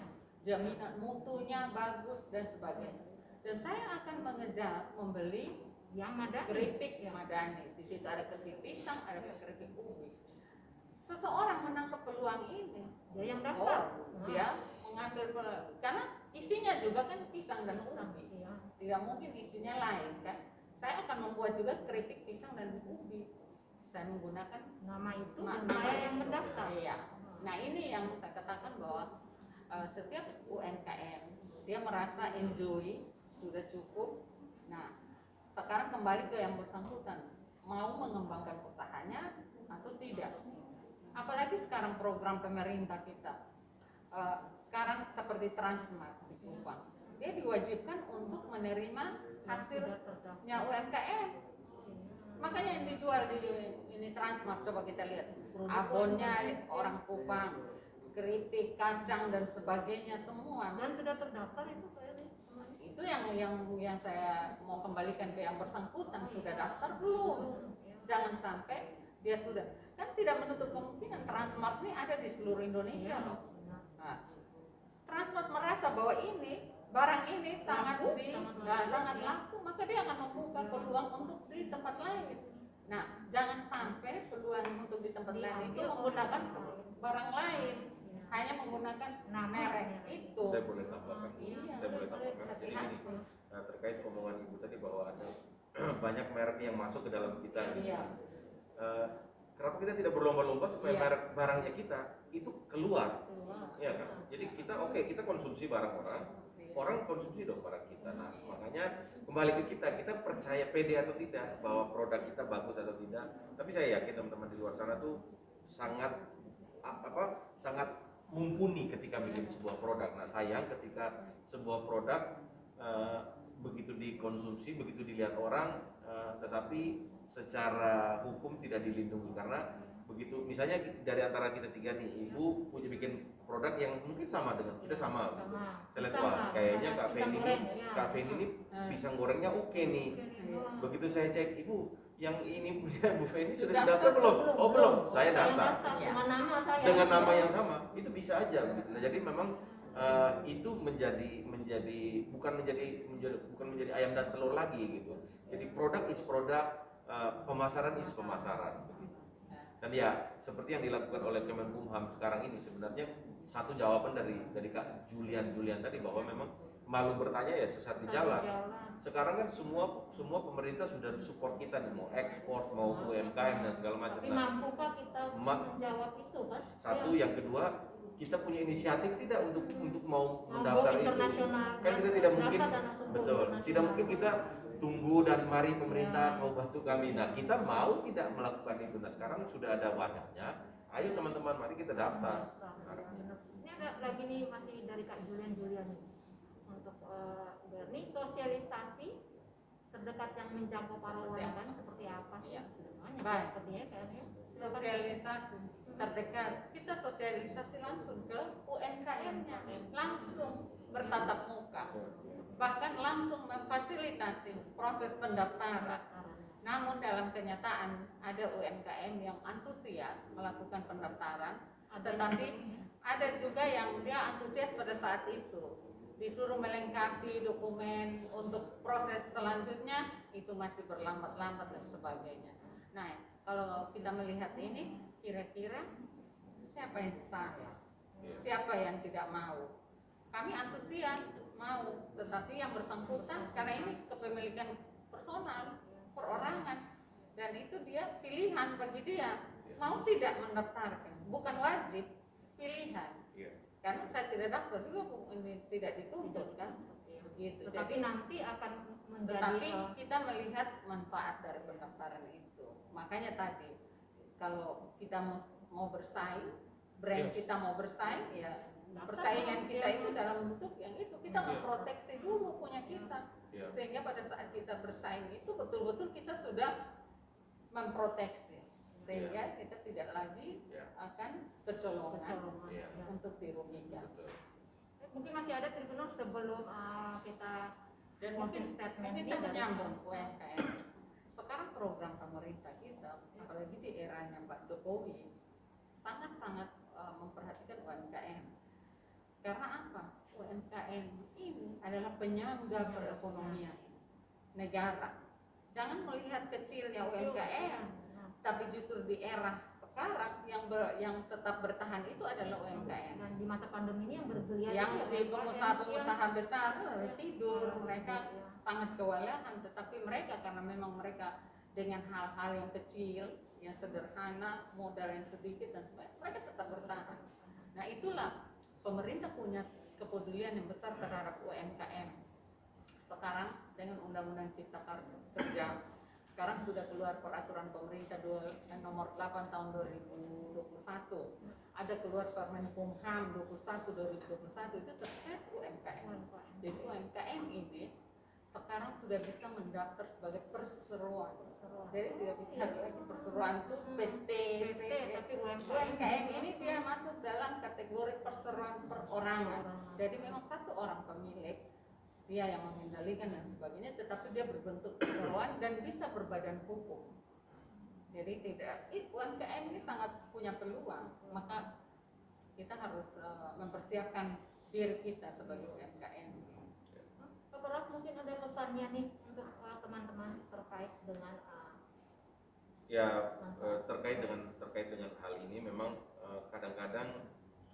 [SPEAKER 2] jaminan mutunya bagus dan sebagainya. Dan saya akan mengejar membeli yang keripik Madani. Di situ ada keripik pisang, ada keripik ubi. Seseorang menangkap peluang ini,
[SPEAKER 1] dia yang daftar.
[SPEAKER 2] Dia mengambil karena isinya juga kan pisang dan ubi. Tidak mungkin isinya lain kan. Saya akan membuat juga keripik pisang dan ubi. Saya menggunakan
[SPEAKER 1] nama itu
[SPEAKER 2] dan
[SPEAKER 1] saya yang mendaftar.
[SPEAKER 2] Iya. Nah ini yang saya katakan bahwa setiap UMKM dia merasa enjoy sudah cukup. Nah sekarang kembali ke yang bersangkutan, mau mengembangkan usahanya atau tidak. Apalagi sekarang program pemerintah kita sekarang seperti Transmart di Kupang, dia diwajibkan untuk menerima hasilnya UMKM. Makanya yang dijual di ini Transmart, coba kita lihat abonnya orang Kupang, keripik, kacang dan sebagainya semua.
[SPEAKER 1] Dan sudah terdaftar itu Pak Eli?
[SPEAKER 2] Itu yang saya mau kembalikan ke yang bersangkutan, sudah daftar belum? Jangan sampai dia sudah, kan tidak menutup kemungkinan Transmart ini ada di seluruh Indonesia loh. Nah, Transmart merasa bahwa ini barang ini sangat laku, maka dia akan membuka peluang untuk di tempat lain. Nah, jangan sampai peluang untuk di tempat lain itu menggunakan barang lain. hanya menggunakan
[SPEAKER 1] Nama
[SPEAKER 2] merek
[SPEAKER 1] merek.
[SPEAKER 2] itu.
[SPEAKER 3] Saya boleh tambahkan,
[SPEAKER 2] Iya,
[SPEAKER 3] saya boleh
[SPEAKER 1] boleh,
[SPEAKER 3] tambahkan. Jadi
[SPEAKER 1] hati-hati.
[SPEAKER 3] gini, terkait omongan ibu tadi bahwa ada banyak merek yang masuk ke dalam kita.
[SPEAKER 2] Iya.
[SPEAKER 3] Kenapa kita tidak berlomba-lomba supaya
[SPEAKER 2] Iya.
[SPEAKER 3] merek barangnya kita itu keluar,
[SPEAKER 2] Keluar.
[SPEAKER 3] ya kan? Jadi kita kita konsumsi barang orang, orang konsumsi dong barang kita. Nah, makanya kembali ke kita percaya pede atau tidak bahwa produk kita bagus atau tidak. Tapi saya yakin teman-teman di luar sana tuh sangat sangat mumpuni ketika bikin sebuah produk. Nah, sayang ketika sebuah produk begitu dikonsumsi, begitu dilihat orang, tetapi secara hukum tidak dilindungi. Karena begitu, misalnya dari antara kita tiga nih, ibu punya bikin produk yang mungkin sama dengan kita sama. Saya lihat, wah kayaknya Kak Feni ini pisang gorengnya oke nih. Begitu saya cek, ibu yang ini punya Bu Feni sudah daftar belum? Oh belum, saya daftar
[SPEAKER 1] dengan nama saya.
[SPEAKER 3] dengan nama yang sama, itu bisa aja. Nah, jadi memang itu bukan menjadi ayam dan telur lagi gitu. Jadi produk is produk, pemasaran is pemasaran. Dan ya seperti yang dilakukan oleh Kemenkumham sekarang ini, sebenarnya satu jawaban dari Kak Julian tadi bahwa memang malu bertanya ya sesat di jalan. Sekarang kan semua pemerintah sudah support kita nih, mau ekspor, mau UMKM dan segala macam.
[SPEAKER 1] Tapi mampukah kita menjawab itu kan?
[SPEAKER 3] Satu, yang kedua, kita punya inisiatif tidak untuk mau
[SPEAKER 1] Go
[SPEAKER 3] mendaftar itu.
[SPEAKER 1] internasional.
[SPEAKER 3] Kan kita tidak mungkin,
[SPEAKER 1] Daftar dan langsung go
[SPEAKER 3] betul,
[SPEAKER 1] internasional.
[SPEAKER 3] tidak mungkin kita tunggu dan mari pemerintah mau bantu kami. Nah, kita mau tidak melakukan itu. Nah, sekarang sudah ada wadahnya. Ayo teman-teman, mari kita daftar.
[SPEAKER 1] Ini ada lagi nih, masih dari Kak Julian nih. Untuk ini sosialisasi terdekat yang menjangkau para UMKM seperti apa sih?
[SPEAKER 2] Iya.
[SPEAKER 1] Banyak
[SPEAKER 2] Baik.
[SPEAKER 1] sepertinya kayaknya.
[SPEAKER 2] Sosialisasi terdekat, kita sosialisasi langsung ke UMKM-nya, langsung bertatap muka, bahkan langsung memfasilitasi proses pendaftaran. Namun dalam kenyataan ada UMKM yang antusias melakukan pendaftaran, tetapi ada juga yang dia antusias pada saat itu, disuruh melengkapi dokumen untuk proses selanjutnya itu masih berlambat-lambat dan sebagainya. Nah, kalau kita melihat ini, kira-kira siapa yang salah? Siapa yang tidak mau? Kami antusias mau, tetapi yang bersangkutan karena ini kepemilikan personal, perorangan, dan itu dia pilihan bagi dia mau tidak mendaftarkan, bukan wajib, pilihan. Karena saya tidak daftar juga ini tidak dituntut kan, begitu.
[SPEAKER 1] Tetapi
[SPEAKER 2] Jadi
[SPEAKER 1] nanti akan menjadi
[SPEAKER 2] tetapi kita melihat manfaat dari pendaftaran itu. Makanya tadi kalau kita mau bersaing, brand kita mau bersaing, ya persaingan kita itu dalam bentuk yang itu kita memproteksi dulu punya kita, sehingga pada saat kita bersaing itu betul-betul kita sudah memproteksi, sehingga kita tidak lagi akan kecolongan untuk dirugikan.
[SPEAKER 1] Mungkin masih ada Tribunal sebelum kita
[SPEAKER 2] Dan
[SPEAKER 1] closing statement
[SPEAKER 2] mungkin
[SPEAKER 1] ini
[SPEAKER 2] saya
[SPEAKER 1] dari
[SPEAKER 2] menyambung UMKM. Sekarang program pemerintah kita, apalagi di eranya Pak Jokowi, sangat-sangat memperhatikan UMKM. Karena apa? UMKM ini adalah penyangga perekonomian negara. Jangan melihat kecilnya UMKM, tapi justru di era sekarang yang tetap bertahan itu adalah UMKM.
[SPEAKER 1] dan di masa pandemi ini yang bergeliat
[SPEAKER 2] Yang
[SPEAKER 1] itu
[SPEAKER 2] si
[SPEAKER 1] ya,
[SPEAKER 2] pengusaha-pengusaha besar tidur,
[SPEAKER 1] Iya.
[SPEAKER 2] mereka sangat kewalahan, tetapi mereka karena memang mereka dengan hal-hal yang kecil, yang sederhana, modal yang sedikit dan sebagainya, mereka tetap bertahan. Nah, itulah pemerintah punya kepedulian yang besar terhadap UMKM. Sekarang dengan Undang-Undang Cipta Kerja, sekarang sudah keluar peraturan pemerintah nomor 8 tahun 2021. Ada keluar Permenkumham 21 2021 itu terkait UMKM. Jadi UMKM ini sekarang sudah bisa mendaftar sebagai perseroan. Jadi tidak bicara lagi perseroan itu PT,
[SPEAKER 1] tapi
[SPEAKER 2] UMKM ini dia masuk dalam kategori perseroan perorangan. Jadi memang satu orang pemilik, dia yang mengendalikan dan sebagainya, tetapi dia berbentuk perseroan dan bisa berbadan hukum. Jadi tidak, UMKM ini sangat punya peluang, maka kita harus mempersiapkan diri kita sebagai UMKM.
[SPEAKER 1] Pak Prof, mungkin ada pesannya nih untuk teman-teman terkait dengan
[SPEAKER 3] terkait dengan hal ini memang kadang-kadang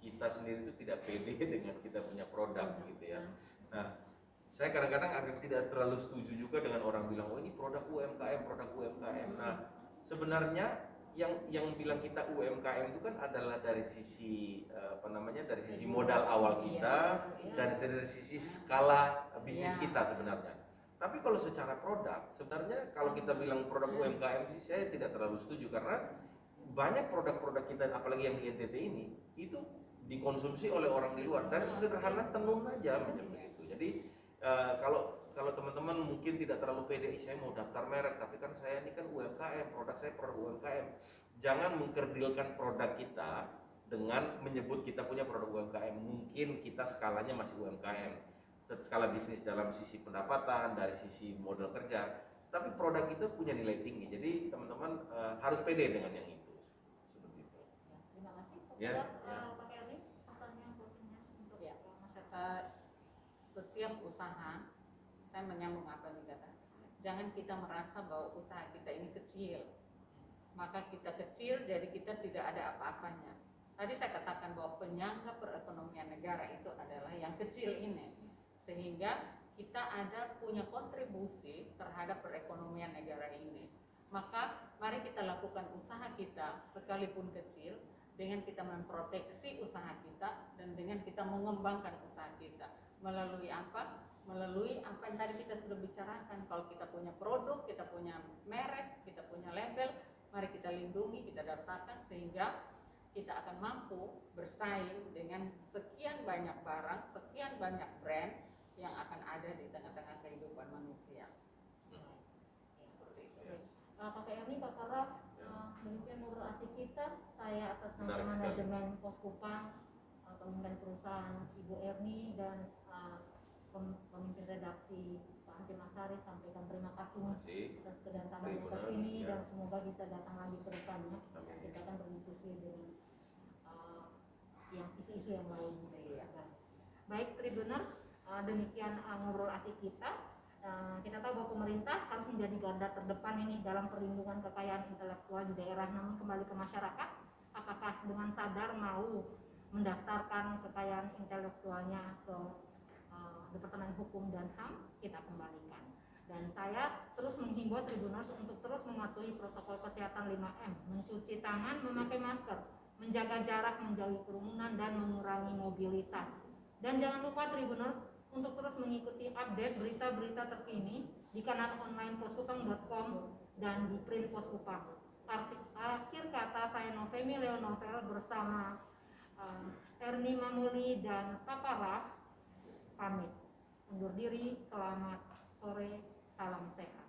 [SPEAKER 3] kita sendiri itu tidak pede dengan kita punya produk gitu ya. Nah, saya kadang-kadang agak tidak terlalu setuju juga dengan orang bilang, oh ini produk UMKM, produk UMKM. Nah, sebenarnya yang bilang kita UMKM itu kan adalah dari sisi dari sisi modal awal kita, dan dari sisi skala bisnis kita sebenarnya. Tapi kalau secara produk, sebenarnya kalau kita bilang produk UMKM sih saya tidak terlalu setuju, karena banyak produk-produk kita, apalagi yang di NTT ini, itu dikonsumsi oleh orang di luar, dan sederhana tenun aja macam begitu. Jadi kalau teman-teman mungkin tidak terlalu pede, saya mau daftar merek, tapi kan saya ini kan UMKM, produk saya produk UMKM. Jangan mengkerdilkan produk kita dengan menyebut kita punya produk UMKM. Mungkin kita skalanya masih UMKM, skala bisnis dalam sisi pendapatan, dari sisi modal kerja, tapi produk itu punya nilai tinggi. Jadi teman-teman harus pede dengan yang itu. Seperti itu.
[SPEAKER 1] Terima kasih.
[SPEAKER 3] Ya.
[SPEAKER 1] Pak Kelly, pesannya untuk
[SPEAKER 2] masyarakat. Setiap usaha, saya menyambung apa yang dikatakan, jangan kita merasa bahwa usaha kita ini kecil, maka kita kecil jadi kita tidak ada apa-apanya. Tadi saya katakan bahwa penyangga perekonomian negara itu adalah yang kecil ini, sehingga kita ada punya kontribusi terhadap perekonomian negara ini. Maka mari kita lakukan usaha kita sekalipun kecil, dengan kita memproteksi usaha kita dan dengan kita mengembangkan usaha kita. Melalui apa? Melalui apa yang tadi kita sudah bicarakan. Kalau kita punya produk, kita punya merek, kita punya label, mari kita lindungi, kita daftarkan, sehingga kita akan mampu bersaing dengan sekian banyak barang, sekian banyak brand yang akan ada di tengah-tengah kehidupan manusia. Seperti itu.
[SPEAKER 1] Pak Erni, Pak Karaf, demikian ngobrol asik kita. Saya atas nama
[SPEAKER 3] Menarik
[SPEAKER 1] manajemen Poskupang, pemimpin perusahaan Ibu Erni, dan pemimpin redaksi Pak Hasyim Asyari, sampaikan terima kasih atas kedatangannya ke sini, dan semoga bisa datang lagi ke depannya. Kita akan berdiskusi dengan yang isu-isu yang lain. Baik Tribuners, demikian ngobrol asik kita. Kita tahu bahwa pemerintah harus menjadi garda terdepan ini dalam perlindungan kekayaan intelektual di daerah. Namun kembali ke masyarakat, apakah dengan sadar mau mendaftarkan kekayaan intelektualnya ke Departemen Hukum dan HAM, kita kembalikan. Dan saya terus menghimbau Tribuners untuk terus mematuhi protokol kesehatan 5M, mencuci tangan, memakai masker, menjaga jarak, menjauhi kerumunan, dan mengurangi mobilitas. Dan jangan lupa Tribuners untuk terus mengikuti update berita-berita terkini di kanal online poskupang.com dan di print Poskupang. Akhir kata, saya Novemi Leonovel bersama Erni Mamuli dan Papa Raf pamit undur diri. Selamat sore, salam sehat.